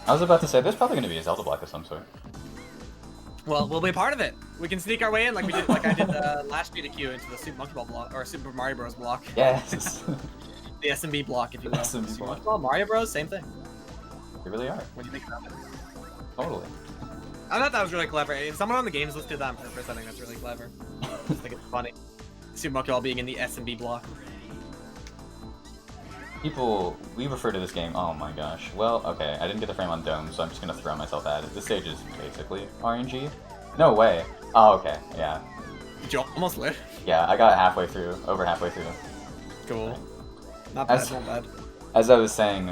I was about to say, there's probably going to be a Zelda block of some sort. Well, we'll be a part of it. We can sneak our way in like we did, like I did last GDQ into the Super Monkey Ball block or Super Mario Bros. Block. Yes. The SMB block, if you will. SMB Super block. Monkey Ball, Mario Bros, same thing. They really are. What do you think about it? Totally. I thought that was really clever. If someone on the games list did that on purpose, I think that's really clever. I just think it's funny. Super Monkey Ball being in the SMB block. People, we refer to this game, oh my gosh. Well, okay, I didn't get the frame on Dome, so I'm just gonna throw myself at it. This stage is basically RNG. No way. Oh, okay, yeah. Did you almost live? Yeah, I got halfway through, over halfway through. Cool. Not bad, not bad. As I was saying,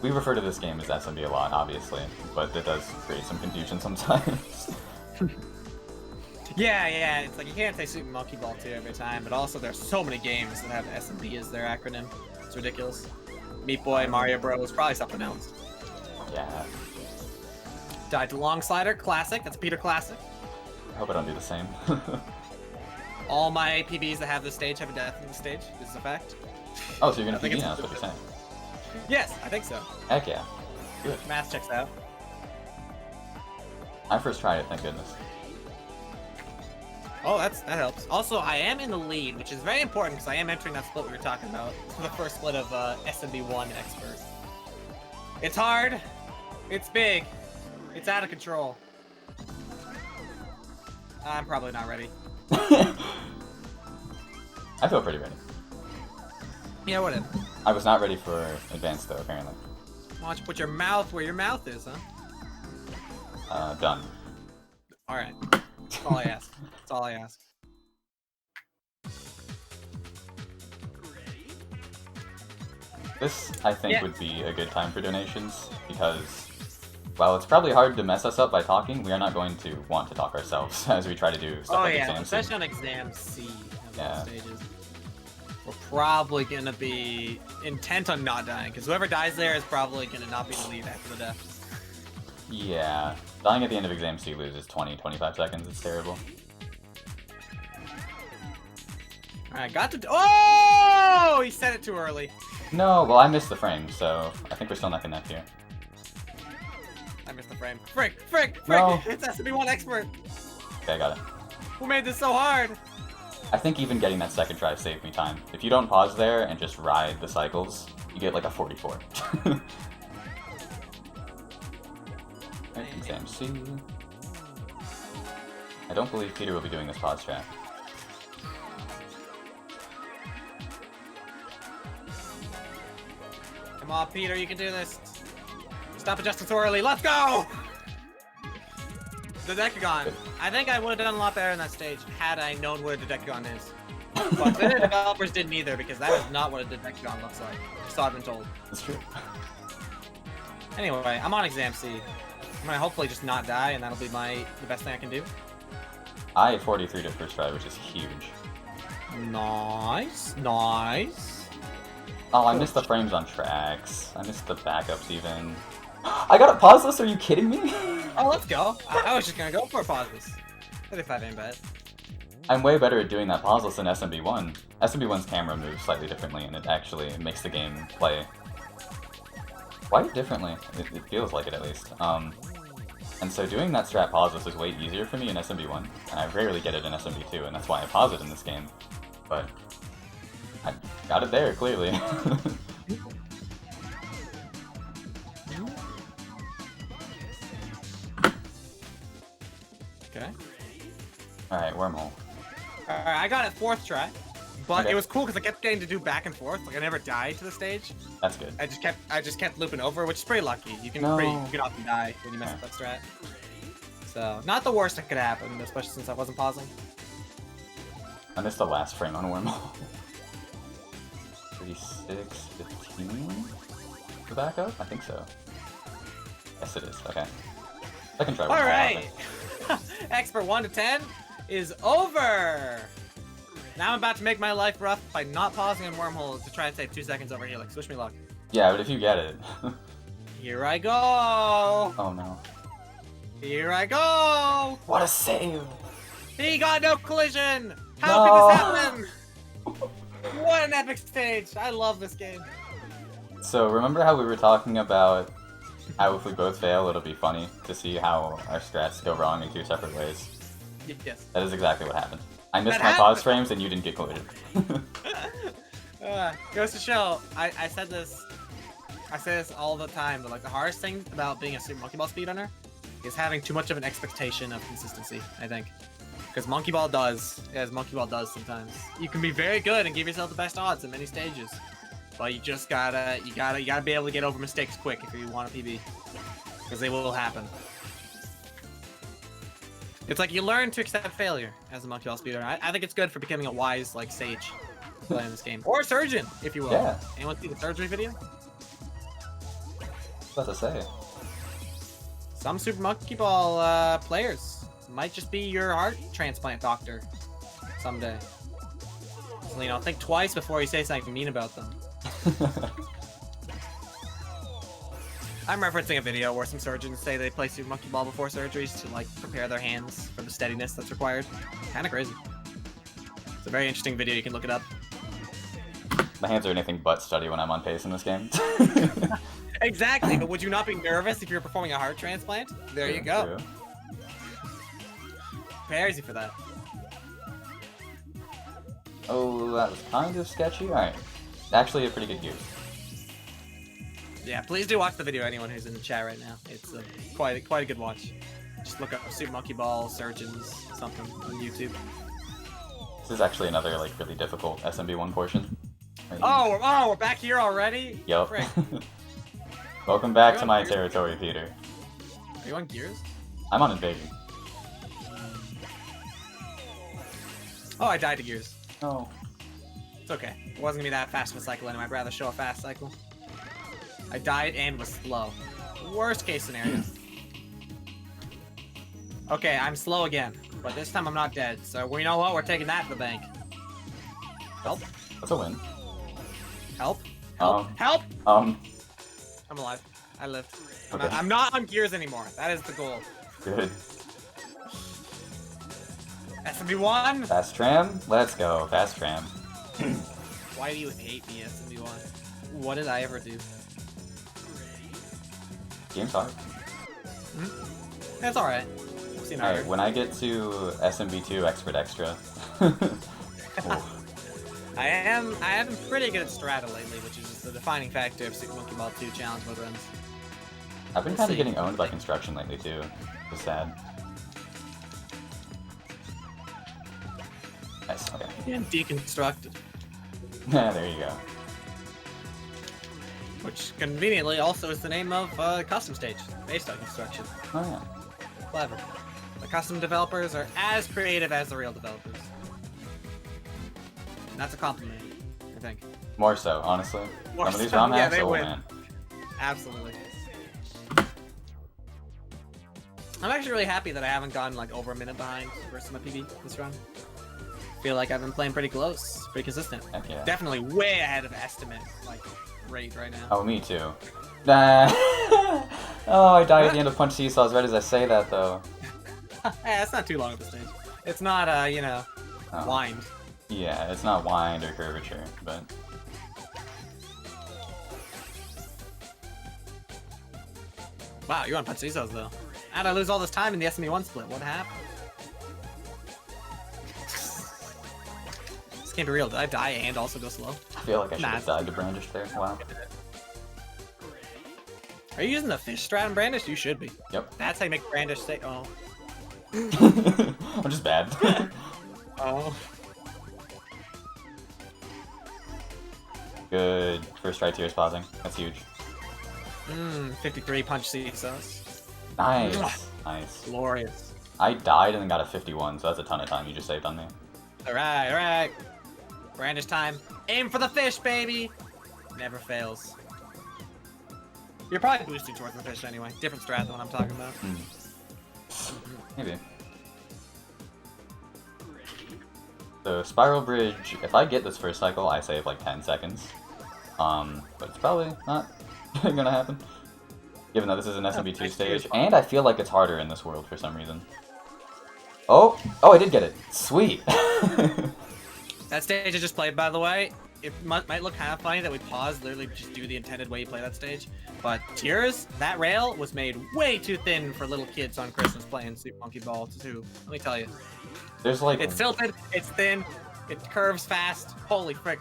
we refer to this game as SMB a lot, obviously, but it does create some confusion sometimes. Yeah, it's like you can't say Super Monkey Ball 2 every time, but also there's so many games that have SMB as their acronym. It's ridiculous. Meat Boy, Mario Bros, probably something else. Yeah. Died to Long Slider, classic. That's Peter classic. I hope I don't do the same. All my PBs that have this stage have a death in the stage. This is a fact. Oh, so you're gonna PB now, that's what you're saying. Yes, I think so. Heck yeah. Good. Math checks out. I first tried it, thank goodness. Oh, that helps. Also, I am in the lead, which is very important because I am entering that split we were talking about. The first split of SMB1 expert. It's hard. It's big. It's out of control. I'm probably not ready. I feel pretty ready. Yeah, whatever. I was not ready for advanced though, apparently. Why don't you put your mouth where your mouth is, huh? Done. Alright. That's all I ask. That's all I ask. This, I think, would be a good time for donations, because while it's probably hard to mess us up by talking, we are not going to want to talk ourselves as we try to do stuff like Exam C. Especially on Exam C of all stages. We're probably going to be intent on not dying, because whoever dies there is probably going to not be in the lead after the death. Yeah. Dying at the end of Exam C loses 20-25 seconds, it's terrible. Alright, got to... Oh! He said it too early. No, well I missed the frame, so I think we're still neck and neck here. I missed the frame. Frick! No. It's SMB1 expert! Okay, I got it. Who made this so hard? I think even getting that second try saved me time. If you don't pause there and just ride the cycles, you get like a 44. Exam C. I don't believe Peter will be doing this pause strat. Come on, Peter, you can do this. Stop adjusting so early. Let's go! The Decagon. I think I would have done a lot better in that stage had I known what a Decagon is. But the developers didn't either, because that is not what a Decagon looks like. Just so I've been told. That's true. Anyway, I'm on exam C. I'm gonna hopefully just not die, and that'll be the best thing I can do. I 43 to first try, which is huge. Nice, nice. Oh, I missed the frames on tracks. I missed the backups even. I gotta pause this, are you kidding me? Oh, let's go. I was just gonna go for pauses. 35 ain't bad. I'm way better at doing that pauseless than SMB1. SMB1's camera moves slightly differently, and it actually makes the game play quite differently. It feels like it, at least. And so doing that strat pauseless is way easier for me in SMB1, and I rarely get it in SMB2, and that's why I pause it in this game. But I got it there, clearly. Okay. Alright, wormhole. Alright, I got it 4th try. But Okay. it was cool because I kept getting to do back and forth. Like I never died to the stage. That's good. I just kept looping over, which is pretty lucky. You can No. you can often die when you mess up that strat. So not the worst that could happen, especially since I wasn't pausing. I missed the last frame on wormhole. 36:15 for backup? I think so. Yes, it is. Okay. I can try. All right. Expert 1 to 10 is over. Now I'm about to make my life rough by not pausing on wormhole to try and save 2 seconds over Helix. Wish me luck. Yeah, but if you get it. Here I go. Oh no. Here I go. What a save! He got no collision. How No. could this happen? What an epic stage. I love this game. So remember how we were talking about how if we both fail, it'll be funny to see how our strats go wrong in 2 separate ways? Yes. That is exactly what happened. I missed That my pause happened. frames and you didn't get collided. Goes to show, I said this all the time, but like the hardest thing about being a Super Monkey Ball speedrunner is having too much of an expectation of consistency, I think. Because Monkey Ball does, as Monkey Ball does sometimes. You can be very good and give yourself the best odds in many stages. But you just gotta be able to get over mistakes quick if you want a PB. Because they will happen. It's like you learn to accept failure as a Monkey Ball speedrunner. I think it's good for becoming a wise, like, sage playing this game. Or a surgeon, if you will. Yeah. Anyone see the surgery video? What to say? Some Super Monkey Ball players might just be your heart transplant doctor someday. So, you know, think twice before you say something mean about them. I'm referencing a video where some surgeons say they play Super Monkey Ball before surgeries to, like, prepare their hands for the steadiness that's required. Kinda crazy. It's a very interesting video, you can look it up. My hands are anything but steady when I'm on pace in this game. Exactly, but would you not be nervous if you're performing a heart transplant? There you go. True. Prepares you for that. Oh, that was kind of sketchy. Alright. Actually, a pretty good use. Yeah, please do watch the video, anyone who's in the chat right now. It's quite a good watch. Just look up Super Monkey Ball, Surgeons, something on YouTube. This is actually another, like, really difficult SMB1 portion. Oh, we're back here already? Yup. Frick. Welcome back Are to you my on- territory, Peter. Are you on Gears? I'm on Invasion. Oh, I died to Gears. Oh. It's okay. It wasn't gonna be that fast of a cycle anyway. I'd rather show a fast cycle. I died and was slow. Worst case scenario. Okay, I'm slow again, but this time I'm not dead. So you know what? We're taking that to the bank. Help! That's a win. Help! Help! Help! Um, I'm alive. I lived. Okay. I'm not on Gears anymore. That is the goal. good. SMB1. Fast tram? Let's go. Fast tram. Why do you hate me, SMB1? What did I ever do? Game's hard. That's alright. We've seen Alright, harder. when I get to SMB2 Expert Extra. Oh, I have been pretty good at strata lately, which is the defining factor of Super Monkey Ball 2 challenge mode runs. I've been We'll kind of see. getting owned by construction lately too. It's sad. Nice, okay. And deconstructed. Yeah, there you go. which conveniently also is the name of custom stage based on construction. Oh yeah. Clever. The custom developers are as creative as the real developers. And that's a compliment, I think. More so, honestly. More Some of these so, ROM yeah, hacks, they oh win. man. Absolutely. I'm actually really happy that I haven't gotten like over a minute behind versus my PB this run. Feel like I've been playing pretty close, pretty consistent. Heck yeah. Definitely way ahead of estimate like rate right now. Oh, me too. Nah. Oh, I died at the end of Punch Seesaws right as I say that, though. Yeah, it's not too long at the stage. It's not, you know, Oh. wind. Yeah, it's not wind or curvature, but... Wow, you're on Punch Seesaws though. How'd I lose all this time in the SMB1 split? What happened? This can't be real. Did I die and also go slow? I feel like I should Nah. have died to Brandish there. Wow. Are you using the fish strat in Brandish? You should be. Yep. That's how you make Brandish stay. Oh. I'm just bad. Oh. Good. First right tier is pausing. That's huge. 53 Punch Seesaws. Nice. Nice. Glorious. I died and then got a 51, so that's a ton of time you just saved on me. Alright, alright. Brandish time. Aim for the fish, baby! Never fails. You're probably boosting towards the fish anyway. Different strat than what I'm talking about. Maybe. So Spiral Bridge, if I get this first cycle, I save like 10 seconds. But it's probably not gonna happen. Given that this is an SMB2 stage, and I feel like it's harder in this world for some reason. Oh! Oh, I did get it! Sweet! That stage I just played, by the way, it might look kind of funny that we paused, literally just do the intended way you play that stage. But Tears, that rail was made way too thin for little kids on Christmas playing Super Monkey Ball 2. Let me tell you. There's like... It's tilted, it's thin, it curves fast. Holy frick.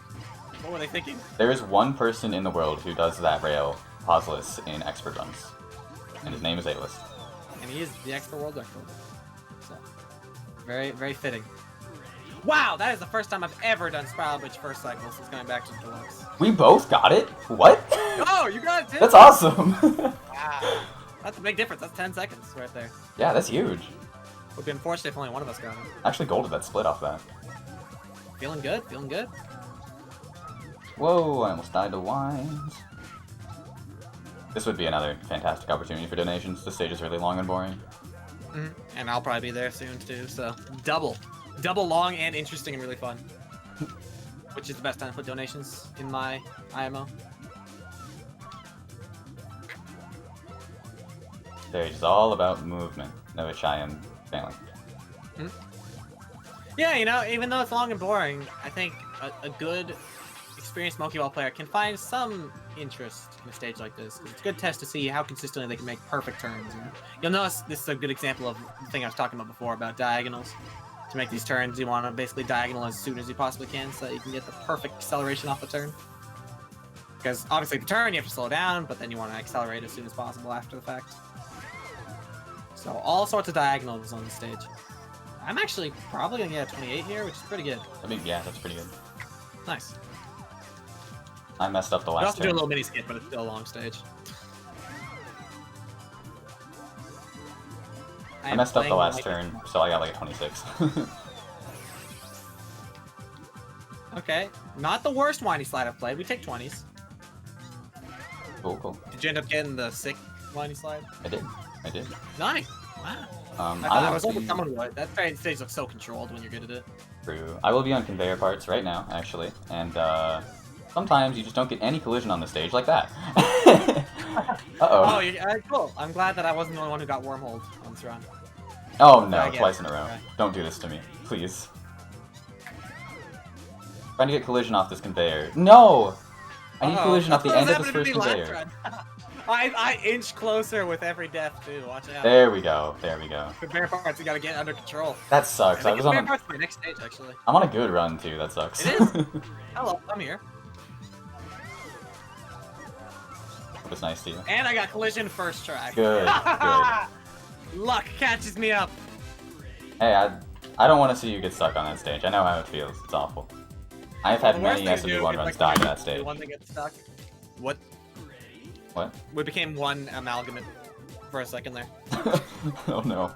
What were they thinking? There is one person in the world who does that rail pauseless in expert runs. And his name is A-List. And he is the expert world record. So, very, very fitting. Wow, that is the first time I've ever done Spiral Bridge first cycle since going back to Deluxe. We both got it? What? Oh, you got it too? That's awesome! Wow. That's a big difference. That's 10 seconds right there. Yeah, that's huge. Would be unfortunate if only one of us got it. I actually golded that split off that. Feeling good, feeling good. Whoa, I almost died to wines. This would be another fantastic opportunity for donations. This stage is really long and boring. And I'll probably be there soon too, so double long and interesting and really fun. Which is the best time to put donations in my IMO. Stage is all about movement, which I am failing. Yeah, you know, even though it's long and boring, I think a good experienced Monkey Ball player can find some interest in a stage like this. It's a good test to see how consistently they can make perfect turns. You know? You'll notice this is a good example of the thing I was talking about before about diagonals. To make these turns, you want to basically diagonal as soon as you possibly can so that you can get the perfect acceleration off the turn. Because obviously the turn, you have to slow down, but then you want to accelerate as soon as possible after the fact. So all sorts of diagonals on the stage. I'm actually probably going to get a 28 here, which is pretty good. I mean, yeah, that's pretty good. Nice. I messed up the We last also do a turn. little mini skip, but it's still a long stage. I messed up the last turn, so I got like a 26. Okay, not the worst whiny slide I've played. We take 20s. Cool, cool. Did you end up getting the sick whiny slide? I did. Nice. Wow. I I was will hoping be someone would. That stage looks so controlled when you're good at it. through. I will be on conveyor parts right now, actually, and sometimes you just don't get any collision on the stage like that. Oh, cool. I'm glad that I wasn't the only one who got wormholed on this run. Oh no, I get twice it. in a row. Okay. Don't do this to me, please. Trying to get collision off this conveyor. No! I need collision off the end of this first conveyor. I inch closer with every death too. Watch out. There we go. There we go. Conveyor parts, you gotta get under control. That sucks. I was conveyor on a, parts my next stage actually. I'm on a good run too. That sucks. It is. Hello, I'm here. It was nice to you. And I got collision first try. Good. Good. Luck catches me up. Hey, I don't want to see you get stuck on that stage. I know how it feels. It's awful. I've had The worst many thing to do SMB1 is, runs like, die to when that you're stage. the one that gets stuck. What? What? We became one amalgamate for a second there. Oh no.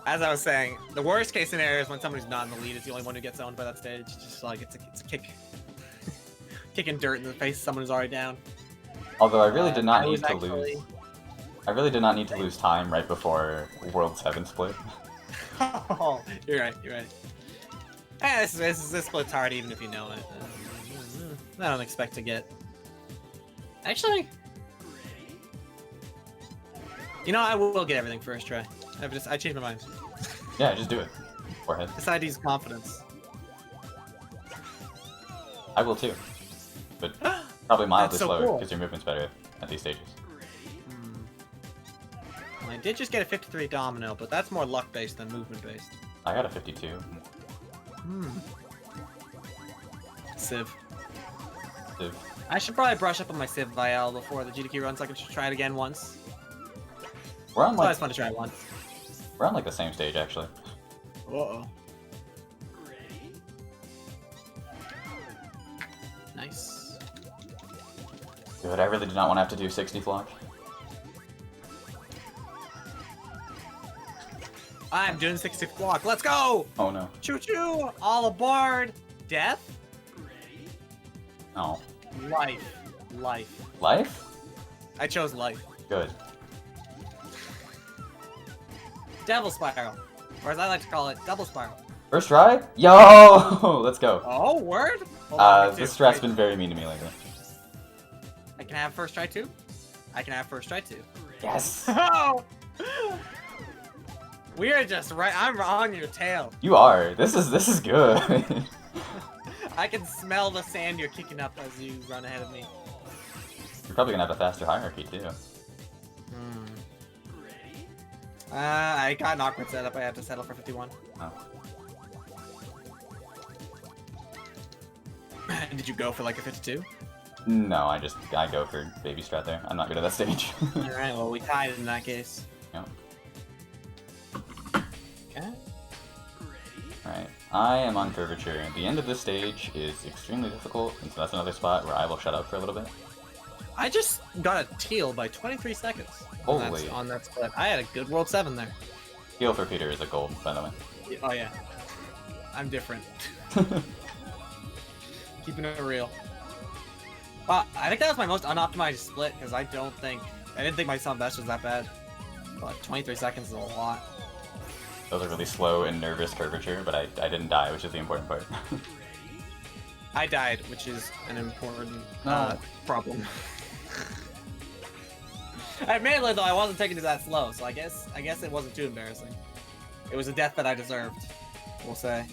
As I was saying, the worst case scenario is when somebody's not in the lead is the only one who gets owned by that stage. Just like it's a kick, kicking dirt in the face of someone who's already down. Although I really did not I need was to actually- lose. I really did not need to lose time right before World 7 split. Oh, you're right. You're right. This split's hard even if you know it. I don't expect to get. Actually, you know, I will get everything first try. I changed my mind. Yeah, just do it. Forehead. This ID's confidence. I will too. But probably mildly That's so slower, cool. because your movement's better at these stages. Well, I did just get a 53 domino, but that's more luck-based than movement-based. I got a 52. Civ. Div. I should probably brush up on my Civ Vial before the GDQ run so I can just try it again once. We're on It's always like fun to try it once. we're on like the same stage actually. Uh-oh. Nice. Good, I really did not want to have to do 60 flock. I'm doing 60 block. Let's go! Oh no. Choo-choo! All aboard! Death? Oh. Life. Life. Life? I chose life. Good. Devil Spiral. Or as I like to call it, Double Spiral. First try? Yo! Let's go. Oh, word? Hold on, me too. This strat's been very mean to me lately. I can have first try too? I can have first try too. Yes! Oh! We are just right. I'm on your tail. You are. This is good. I can smell the sand you're kicking up as you run ahead of me. You're probably gonna have a faster hierarchy too. I got an awkward setup. I have to settle for 51. Oh. Did you go for like a 52? No, I go for baby strat there. I'm not good at that stage. Alright, well we tied in that case. Yeah. Okay. Alright. I am on curvature. The end of this stage is extremely difficult, and so that's another spot where I will shut up for a little bit. I just got a teal by 23 seconds. Holy. On that split. I had a good World 7 there. Heal for Peter is a gold, by the way. Oh yeah. I'm different. Keeping it real. I think that was my most unoptimized split because I didn't think my sub best was that bad. But 23 seconds is a lot. Those are really slow and nervous curvature, but I didn't die, which is the important part. I died, which is an important problem. Admittedly, though, I wasn't taking it that slow, so I guess it wasn't too embarrassing. It was a death that I deserved, we'll say.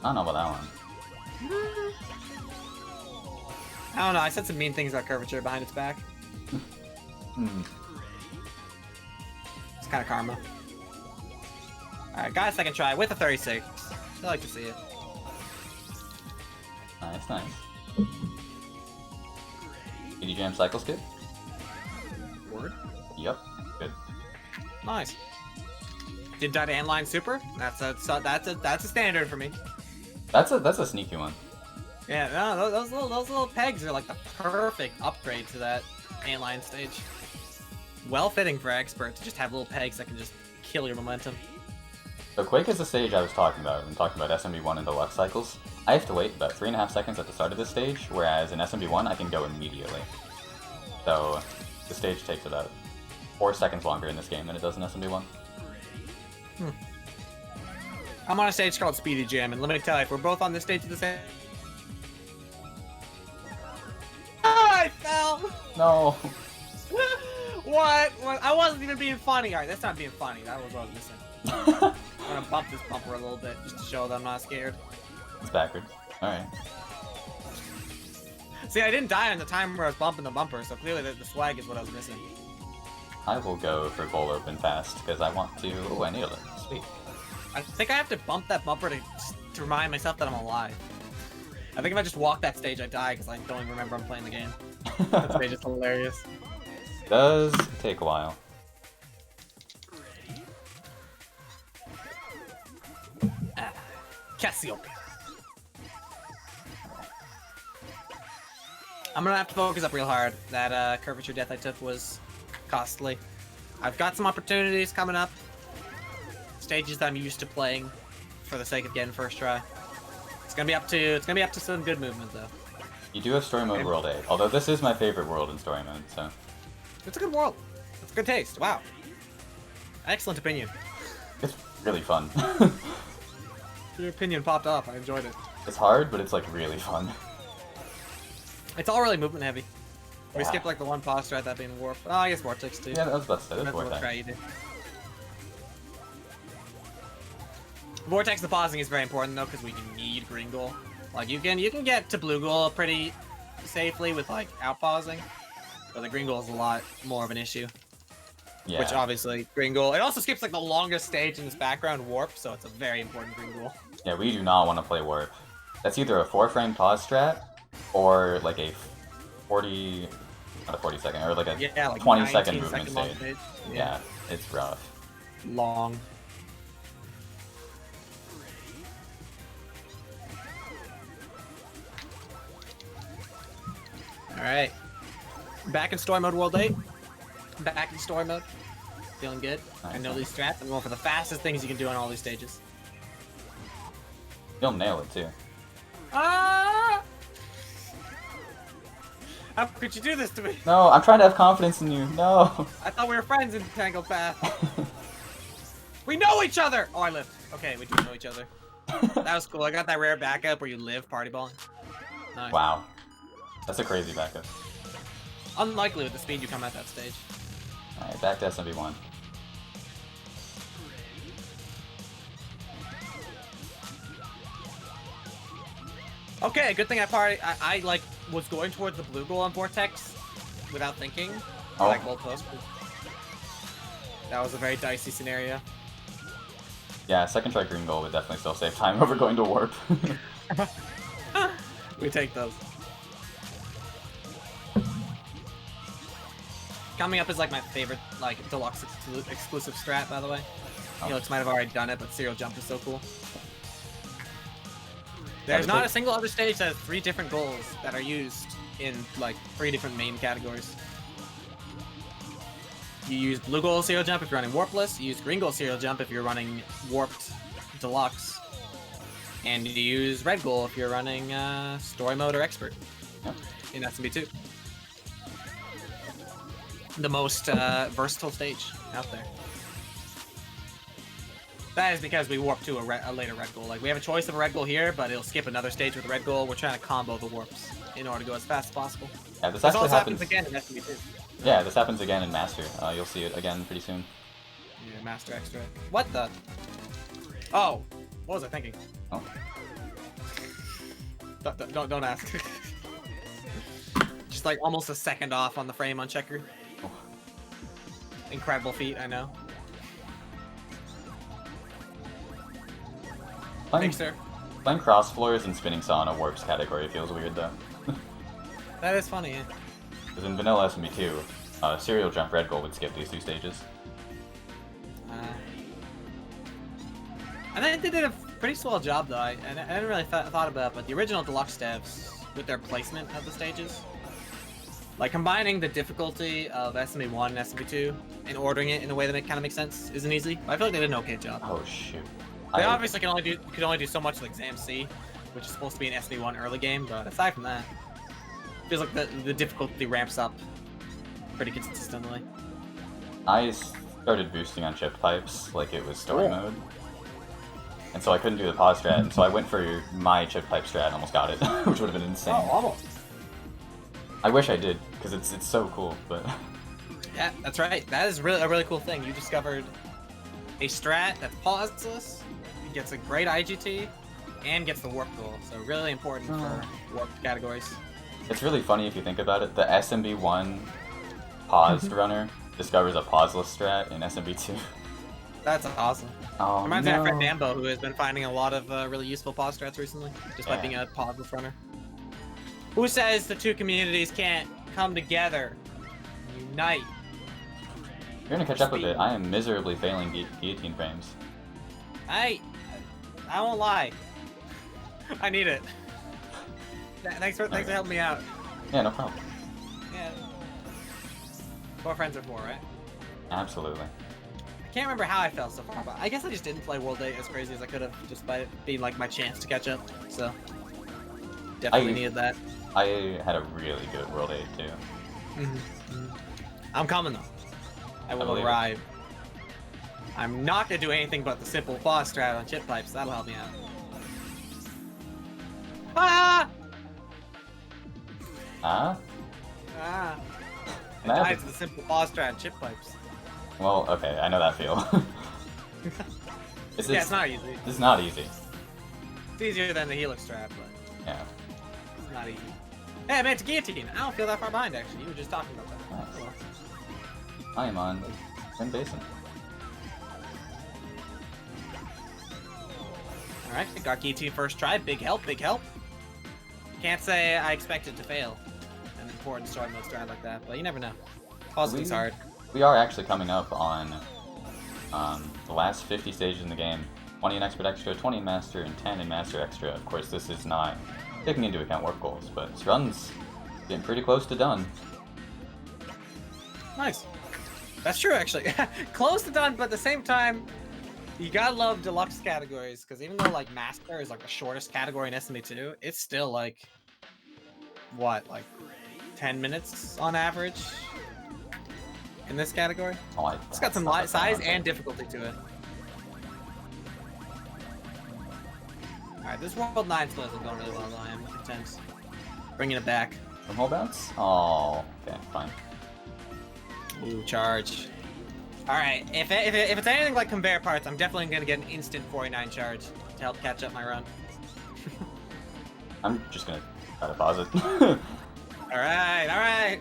I don't know about that one. I don't know, I said some mean things about curvature behind its back. It's kind of karma. Alright, got a second try with a 36. I like to see it. Nice, nice. Did you jam cycle skip? Word. Yep. Good. Nice. Did die to Antline Super? That's a standard for me. That's a sneaky one. Yeah, no, those little pegs are like the perfect upgrade to that Antline stage. Well fitting for expert to just have little pegs that can just kill your momentum. So Quake is the stage I was talking about. I'm talking about SMB1 and Deluxe cycles. I have to wait about 3.5 seconds at the start of this stage, whereas in SMB1 I can go immediately. So the stage takes about 4 seconds longer in this game than it does in SMB1. I'm on a stage called Speedy Jam, and let me tell you, if we're both on this stage at the same... Ah, I fell! No! What? I wasn't even being funny. Alright, that's not being funny. That was what I was missing. I'm gonna bump this bumper a little bit, just to show that I'm not scared. It's backwards. Alright. See, I didn't die on the time where I was bumping the bumper, so clearly the swag is what I was missing. I will go for goal open fast, because I want to... Oh, I nailed it. Sweet. I think I have to bump that bumper to remind myself that I'm alive. I think if I just walk that stage, I die, because I don't even remember I'm playing the game. That stage is hilarious. Does take a while. Cassiopeia. I'm gonna have to focus up real hard. That curvature death I took was costly. I've got some opportunities coming up. Stages that I'm used to playing for the sake of getting first try. It's gonna be up to some good movement though. You do have story mode World 8, although this is my favorite world in story mode, so. It's a good world. It's good taste. Wow. Excellent opinion. It's really fun. Your opinion popped off. I enjoyed it. It's hard, but it's like really fun. It's all really movement heavy. We Yeah. skipped like the one pause strat, that being warp. Oh, I guess vortex too. Yeah, that was about to say, that's Depends what Vortex. strat you do. Vortex, the pausing is very important though, because we need green goal. Like you can get to blue goal pretty safely with like out pausing, but the green goal is a lot more of an issue. Yeah. Which obviously green goal. It also skips like the longest stage in this background, warp, so it's a very important green goal. Yeah, we do not want to play warp. That's either a 4-frame pause strat, or like a 40, not a 40 second, or like a Yeah, like 20-second 19 movement second long stage. stage. Yeah, it's rough. Long. Alright. Back in story mode World 8. Back in story mode. Feeling good. I know these strats. I'm going for the fastest things you can do on all these stages. You'll nail it too. Ah! How could you do this to me? No, I'm trying to have confidence in you. No. I thought we were friends in Tangled Path. We know each other! Oh, I lived. Okay, we do know each other. That was cool. I got that rare backup where you live party balling. Nice. Wow. That's a crazy backup. Unlikely with the speed you come at that stage. Alright, back to SMB1. Okay, good thing I like was going towards the blue goal on Vortex without thinking. Oh. Like gold post. That was a very dicey scenario. Yeah, second try green goal would definitely still save time over going to warp. We take those. Coming up is like my favorite like Deluxe exclusive strat, by the way. Oh. Deluxe might have already done it, but serial jump is so cool. There's not a single other stage that has 3 different goals that are used in like 3 different main categories. You use blue goal serial jump if you're running warpless, you use green goal serial jump if you're running warped deluxe, and you use red goal if you're running story mode or expert in SMB2. The most versatile stage out there. That is because we warp to a later red goal. Like we have a choice of a red goal here, but it'll skip another stage with a red goal. We're trying to combo the warps in order to go as fast as possible. Yeah, this This actually also happens happens again in SMB2. Yeah, this happens again in Master. You'll see it again pretty soon. Yeah, Master Extra. What the? Oh, what was I thinking? Oh. Don't ask. Just like almost a second off on the frame on checker. Oh. Incredible feat, I know. Playing, Thanks, sir. playing cross floors and spinning saw in a warps category feels weird though. That is funny, yeah. Because in vanilla SMB2, serial jump red goal would skip these 2 stages. And they did a pretty swell job though. I didn't really thought about it, but the original Deluxe devs, with their placement of the stages, like combining the difficulty of SMB1 and SMB2 and ordering it in a way that kind of makes sense isn't easy. I feel like they did an okay job. Oh shoot. They obviously could only do so much with Exam C, which is supposed to be an SMB1 early game, but aside from that, it feels like the difficulty ramps up pretty consistently. I started boosting on chip pipes like it was story mode. And so I couldn't do the pause strat, and so I went for my chip pipe strat and almost got it, which would have been insane. Oh, almost. I wish I did, because it's so cool, but... Yeah, that's right. That is really a really cool thing. You discovered a strat that's pauseless, gets a great IGT, and gets the warp goal. So really important for warp categories. It's really funny if you think about it. The SMB1 paused runner discovers a pauseless strat in SMB2. That's awesome. Oh, Reminds me of no. my friend Dambo, who has been finding a lot of really useful pause strats recently, just by Yeah. being a pauseless runner. Who says the 2 communities can't come together, unite? You're gonna catch up a bit. I am miserably failing guillotine frames. I won't lie. I need it. Thanks for helping me out. Yeah, no problem. Yeah. 4 friends are 4, right? Absolutely. I can't remember how I felt so far, but I guess I just didn't play World 8 as crazy as I could have, just by it being like my chance to catch up. So definitely needed that. I had a really good World 8 too. I'm coming though. I will arrive. I'm not gonna do anything but the simple boss strat on chip pipes. That'll help me out. Ah! Ah? Ah! I Nah, died to the simple boss strat on chip pipes. Well, okay, I know that feel. Yeah, it's not easy. It's not easy. It's easier than the Helix strat, but Yeah. it's not easy. Hey, man, it's guillotine. I don't feel that far behind, actually. You were just talking about that. Nice. Well, I am on Twin Basin. Alright, got guillotine first try. Big help, big help. Can't say I expected to fail an important story mode strat like that, but you never know. Positively's hard. We are actually coming up on the last 50 stages in the game. 20 in Expert Extra, 20 in Master, and 10 in Master Extra. Of course, this is not taking into account work goals, but this run's getting pretty close to done. Nice. That's true, actually. Close to done, but at the same time, you gotta love deluxe categories, because even though, like, Master is, like, the shortest category in SMB2, it's still, like, what, like, 10 minutes on average in this category? Oh, It's got some size and difficulty to it. Alright, this World 9 still isn't going really well, though. I am content. Bringing it back. From whole bounce? Oh, okay, fine. Ooh, charge. Alright, if it's anything like conveyor parts, I'm definitely going to get an instant 49 charge to help catch up my run. I'm just gonna try to pause it. Alright, alright.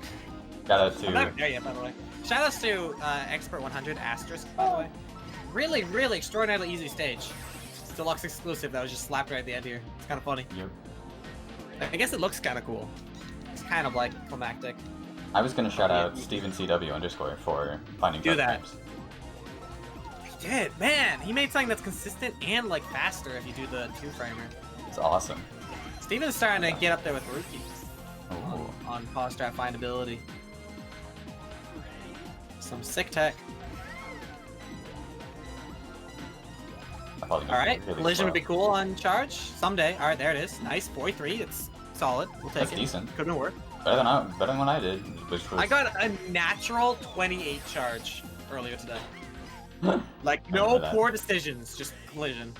Shout out to... I'm not there yet, by the way. Shoutouts to Expert 100 Asterisk, by the way. Really, really extraordinarily easy stage. It's Deluxe exclusive that was just slapped right at the end here. It's kind of funny. Yep. I guess it looks kind of cool. It's kind of like climactic. I was gonna shout out StevenCW_ for finding Do tough that. frames. He did, man. He made something that's consistent and like faster if you do the 2-framer. It's awesome. Steven's starting to get up there with rookies Ooh. on pause strat findability. Some sick tech. All right, really collision slow. would be cool on charge someday. All right, there it is. Nice 43. It's solid. We'll take That's it. decent. Couldn't work. Better than what I did, which was... I got a natural 28 charge earlier today. Like no that. poor decisions, just collision.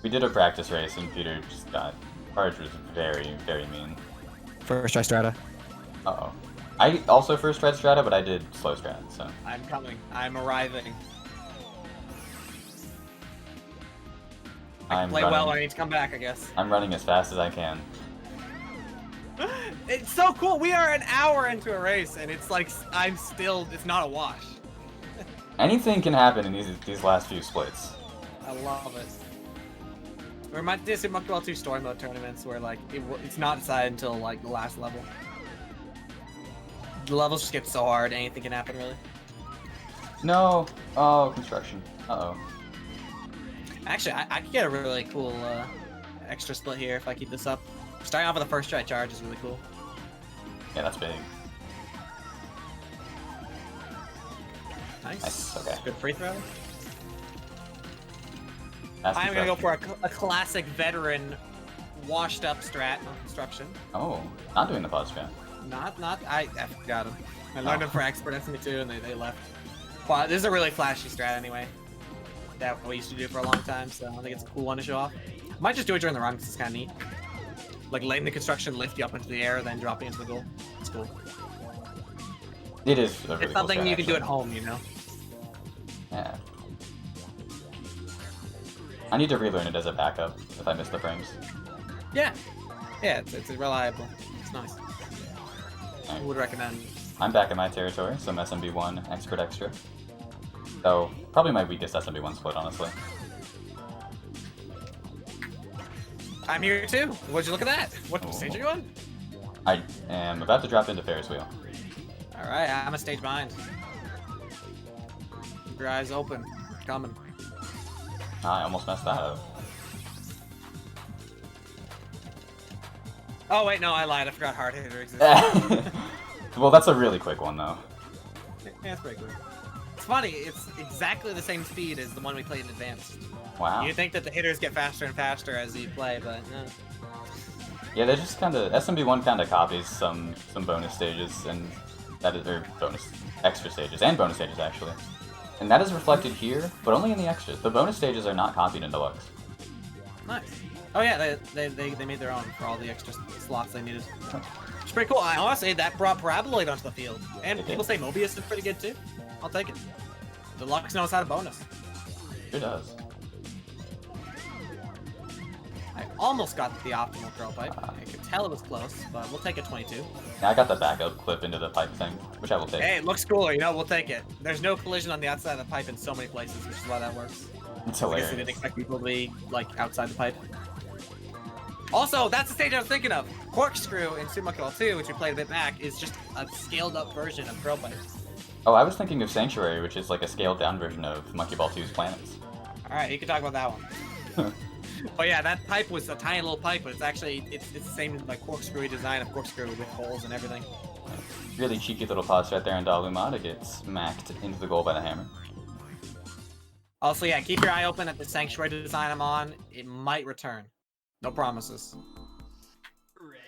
We did a practice race and Peter just got... Charge was very, very mean. First try strata. Uh-oh. I also first tried strata, but I did slow strat, so... I'm coming. I'm arriving. I can play well when I need to come back, I guess. I'm running as fast as I can. It's so cool. We are an hour into a race, and it's like it's not a wash. Anything can happen in these last few splits. I love it. It reminds me of Monkey Ball 2 story mode tournaments where like it's not decided until like the last level. The levels just get so hard, anything can happen really. No. Oh, construction. Uh-oh. Actually, I could get a really cool extra split here if I keep this up. Starting off with the first try charge is really cool. Yeah, that's big. Nice. Okay. Good free throw. Fast I'm gonna go construction. for a classic veteran washed up strat on construction. Oh, not doing the pause strat. I forgot him. I learned him for Expert SMB2 and they left. Well, this is a really flashy strat anyway. That we used to do for a long time, so I think it's a cool one to show off. Might just do it during the run because it's kind of neat. Like letting the construction lift you up into the air, then dropping into the goal. It's cool. It is a really It's something cool strat, you can do actually. at home, you know? Yeah. I need to relearn it as a backup if I miss the frames. Yeah. Yeah, it's reliable. It's nice. I would recommend. I'm back in my territory, some SMB1 Expert Extra. So, probably my weakest SMB1 split, honestly. I'm here too. Would you look at that? What Oh. stage are you on? I am about to drop into Ferris wheel. Alright, I'm a stage behind. Keep your eyes open. Coming. I almost messed that up. Oh wait, no, I lied. I forgot hard hitter exists. Well, that's a really quick one though. Yeah, it's pretty cool. It's funny. It's exactly the same speed as the one we played in advanced. Wow. You think that the hitters get faster and faster as you play, but no. Yeah, they just kind of SMB1 kind of copies some bonus stages and that is extra stages and bonus stages actually, and that is reflected here, but only in the extras. The bonus stages are not copied in Deluxe. Nice. Oh yeah, they made their own for all the extra slots they needed. It's pretty cool. I honestly, that brought Paraboloid onto the field, and people say Mobius is pretty good too. I'll take it. Deluxe knows how to bonus. Sure does. I almost got the optimal throw pipe. I could tell it was close, but we'll take a 22. Yeah, I got the backup clip into the pipe thing, which I will take. Hey, it looks cooler, you know, we'll take it. There's no collision on the outside of the pipe in so many places, which is why that works. It's I guess hilarious. they didn't expect people to be, like, outside the pipe. Also, that's the stage I was thinking of. Corkscrew in Super Monkey Ball 2, which we played a bit back, is just a scaled-up version of throw pipe. Oh, I was thinking of Sanctuary, which is like a scaled-down version of Monkey Ball 2's planets. Alright, you can talk about that one. Oh yeah, that pipe was a tiny little pipe, but it's actually, it's the same like corkscrewy design of corkscrew with holes and everything. Really cheeky little pause right there on Daluma to get smacked into the goal by the hammer. Also, yeah, keep your eye open at the Sanctuary design I'm on. It might return. No promises.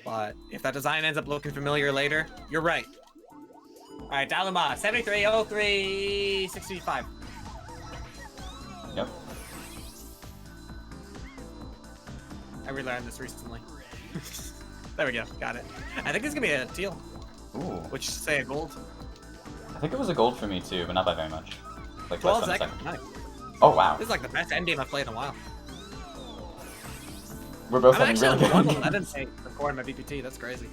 But if that design ends up looking familiar later, you're right. Alright, Daluma, 7303 65. Yep. I relearned this recently. There we go, got it. I think it's gonna be a teal. Ooh. Which say a gold. I think it was a gold for me too, but not by very much. Like 12 less than a seconds. second. Nice. Oh wow. This is like the best endgame I've played in a while. We're both I'm having actually really on good 11 games. tape recording my BPT, that's crazy.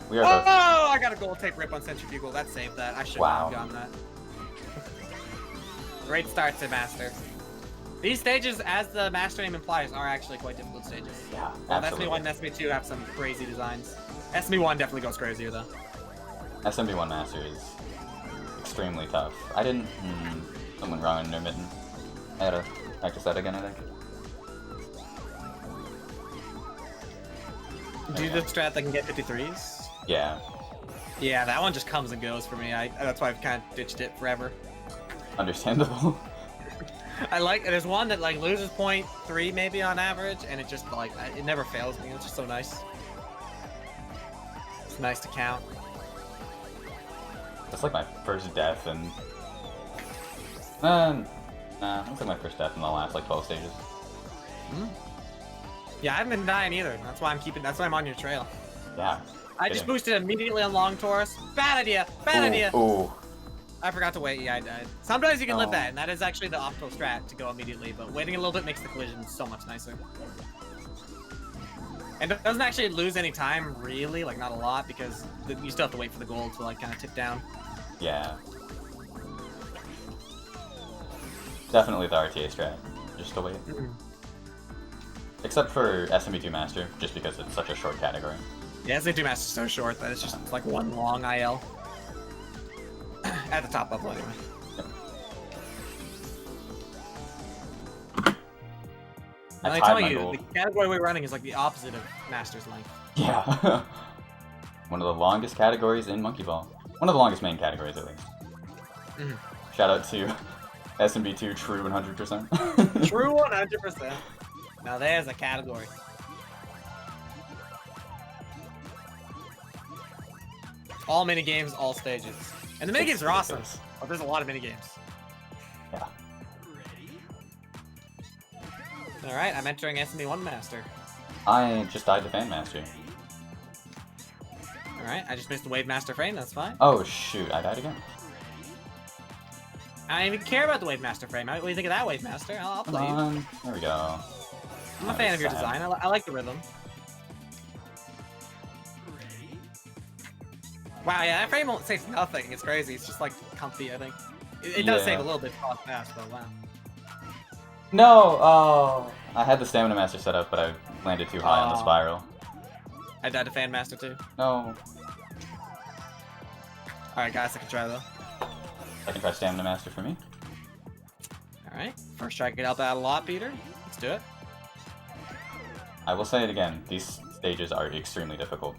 We are Oh, both. I got a gold tape rip on Centrifugal. That saved that. I should Wow. have gotten that. Great start to Master. These stages, as the Master name implies, are actually quite difficult stages. Yeah, Well, absolutely. SMB1 and SMB2 have some crazy designs. SMB1 definitely goes crazier, though. SMB1 Master is extremely tough. I didn't... someone wrong in intermittent. I had to practice that again, I think. Do you do the strat that can get 53s? Yeah. Yeah, that one just comes and goes for me. That's why I've kind of ditched it forever. Understandable. I like, there's one that like loses 0.3 maybe on average, and it just like, it never fails me. It's just so nice. It's nice to count. That's like my first death and... nah, that's like my first death in the last like 12 stages. Yeah, I haven't been dying either. That's why I'm on your trail. Yeah. I just boosted immediately on Long Taurus. Bad idea. Bad idea. Ooh. I forgot to wait. Yeah, I died. Sometimes you can live Oh. that, and that is actually the optimal strat to go immediately, but waiting a little bit makes the collision so much nicer. And it doesn't actually lose any time, really, like not a lot, because you still have to wait for the gold to like kind of tick down. Yeah. Definitely the RTA strat. Just to wait. Except for SMB2 Master, just because it's such a short category. Yeah, SMB2 Master's so short that it's just like one long IL. At the top level, anyway. I I'm tied telling my you, goal. the category we're running is like the opposite of Master's length. Yeah. One of the longest categories in Monkey Ball. One of the longest main categories, at least. Shout out to SMB2 True 100%. True 100%. Now there's a category. All minigames, all stages. And the minigames are awesome, but there's a lot of minigames. Yeah. Alright, I'm entering SMB1 Master. I just died to Fan Master. Alright, I just missed the Wave Master frame, that's fine. Oh shoot, I died again. I don't even care about the Wave Master frame. What do you think of that Wave Master? I'll Come play you. on. There we go. I'm a fan of your design. I like the rhythm. Wow, yeah, that frame saves nothing. It's crazy. It's just like comfy, I think. It does save a little bit cost fast, but wow. No! Oh! I had the Stamina Master set up, but I landed too high on the spiral. I died to Fan Master too. No. Alright, guys, I can try though. I can try Stamina Master for me. Alright, first try could help out a lot, Peter. Let's do it. I will say it again, these stages are extremely difficult.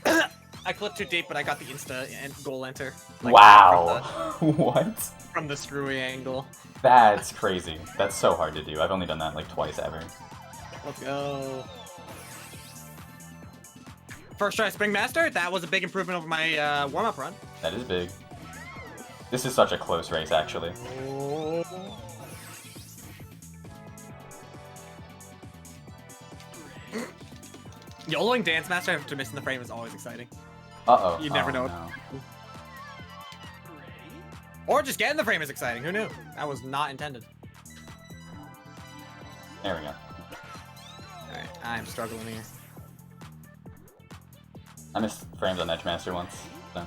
I clipped too deep, but I got the insta and goal enter. Like, Wow! What? From the screwy angle. That's crazy. That's so hard to do. I've only done that like twice ever. Let's go. First try Spring Master, that was a big improvement over my warm-up run. That is big. This is such a close race, actually. Oh. YOLOing Dance Master after missing the frame is always exciting. Uh-oh. You never know. No. Or just getting the frame is exciting, who knew? That was not intended. There we go. Alright, I'm struggling here. I missed frames on Edgemaster once, so...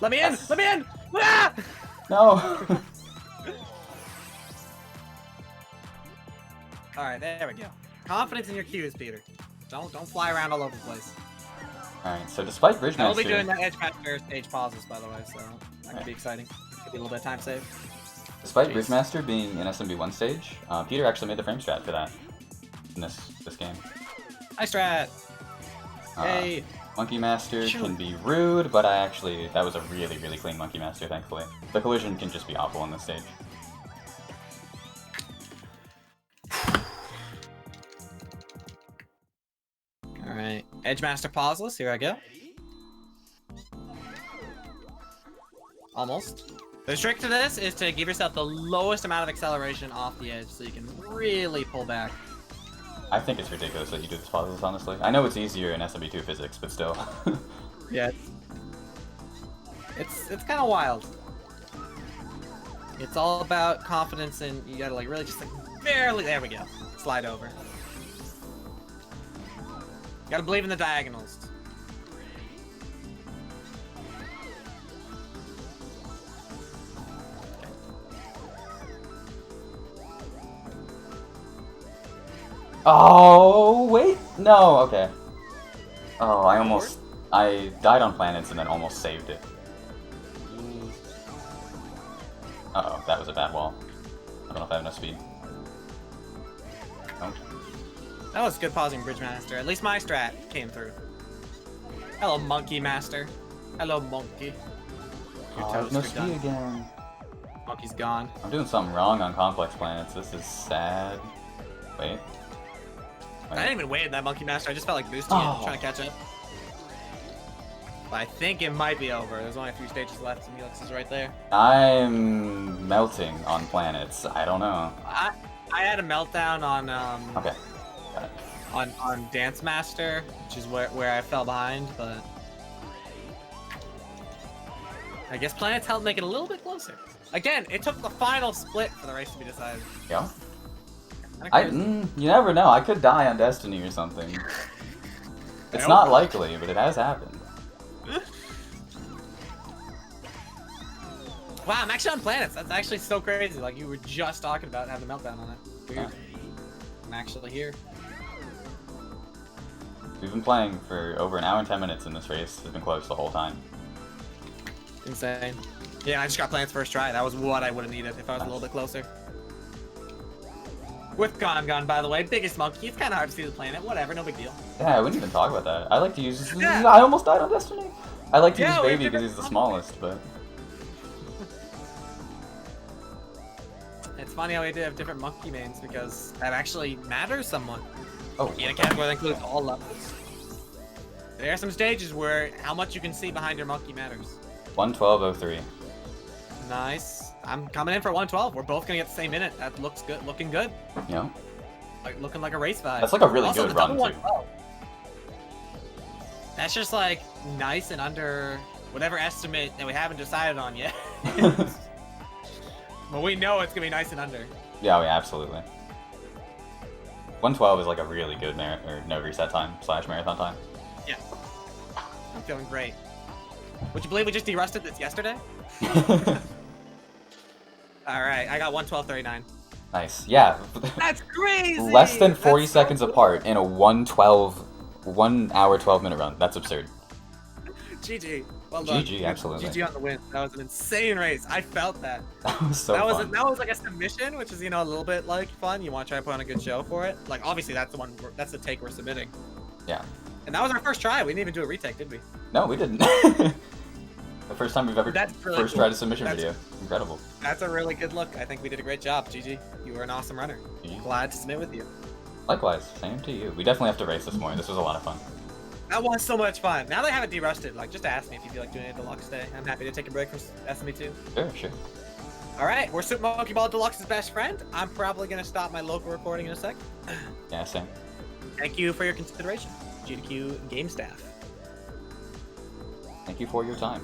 Let me in! Yes. Let me in! Ah! No! Alright, there we go. Confidence in your cues, Peter. Don't fly around all over the place. Alright, so despite Bridge I will be Master... doing that Edge Master stage pauses, by the way, so that could be exciting. Could be a little bit of time save. Despite Jeez. Bridge Master being an SMB1 stage, Peter actually made the frame strat for that in this game. Hi, Strat! Hey! Monkey Master Shoot. can be rude, but that was a really, really clean Monkey Master, thankfully. The collision can just be awful on this stage. Alright, Edge Master pauseless, here I go. Almost. The trick to this is to give yourself the lowest amount of acceleration off the edge so you can really pull back. I think it's ridiculous that you do this pauses, honestly. I know it's easier in SMB2 physics, but still. Yeah. It's kind of wild. It's all about confidence and you gotta like really just like barely, there we go. Slide over. You gotta believe in the diagonals. Oh, wait! No, okay. Oh, I died on planets and then almost saved it. Uh-oh, that was a bad wall. I don't know if I have enough speed. Oh. That was good pausing, Bridge Master. At least my strat came through. Hello, Monkey Master. Hello, Monkey. Your Oh, toast no are speed done. again. Monkey's gone. I'm doing something wrong on complex planets. This is sad. Wait. I didn't even wait in that Monkey Master. I just felt like boosting Oh. it, trying to catch up. But I think it might be over. There's only a few stages left, and Deluxe is right there. I'm melting on planets. I don't know. I had a meltdown on Okay. Got it. on Dance Master, which is where I fell behind, but I guess planets helped make it a little bit closer. Again, it took the final split for the race to be decided. Yeah. Kinda crazy. You never know. I could die on Destiny or something. It's not likely, but it has happened. Wow, I'm actually on planets. That's actually so crazy. Like you were just talking about having a meltdown on it. Weird. Yeah. I'm actually here. We've been playing for over an hour and 10 minutes in this race. It's been close the whole time. Insane. Yeah, I just got planets first try. That was what I would have needed if I was a little bit closer. With Gon, by the way, biggest monkey. It's kind of hard to see the planet. Whatever, no big deal. Yeah, I wouldn't even talk about that. I like to use... Yeah. I almost died on Destiny. I like to Yeah, use we Baby have because he's the smallest, but... It's funny how we did have different monkey mains because that actually matters somewhat. Oh, In a category that includes all levels. There are some stages where how much you can see behind your monkey matters. 112.03. Nice. I'm coming in for 112. We're both gonna get the same minute. That looks good. Looking good. Yeah. Like looking like a race vibe. That's like a really Also, good the run, double too. 112. That's just like nice and under whatever estimate that we haven't decided on yet. But we know it's gonna be nice and under. Yeah, absolutely. 112 is like a really good no reset time / marathon time. Yeah. I'm feeling great. Would you believe we just derusted this yesterday? Alright, I got 112.39. Nice. Yeah. That's crazy! Less than 40 That's so seconds cool. apart in a 1 hour 12 minute run. That's absurd. GG. Well done. GG, absolutely. GG on the win. That was an insane race. I felt that. That was so fun. That was like a submission, which is, you know, a little bit like fun. You want to try to put on a good show for it. Like obviously that's the take we're submitting. Yeah. And that was our first try. We didn't even do a retake, did we? No, we didn't. The first time we've ever really tried a submission video. Incredible. That's a really good look. I think we did a great job, GG. You were an awesome runner. Glad to submit with you. Likewise, same to you. We definitely have to race this morning. This was a lot of fun. That was so much fun. Now they have it derusted, like just ask me if you feel like doing a Deluxe day. I'm happy to take a break from SMB2. Sure. All right, we're Super Monkey Ball Deluxe's best friend. I'm probably gonna stop my local recording in a sec. Yeah, same. Thank you for your consideration, GDQ game staff. Thank you for your time.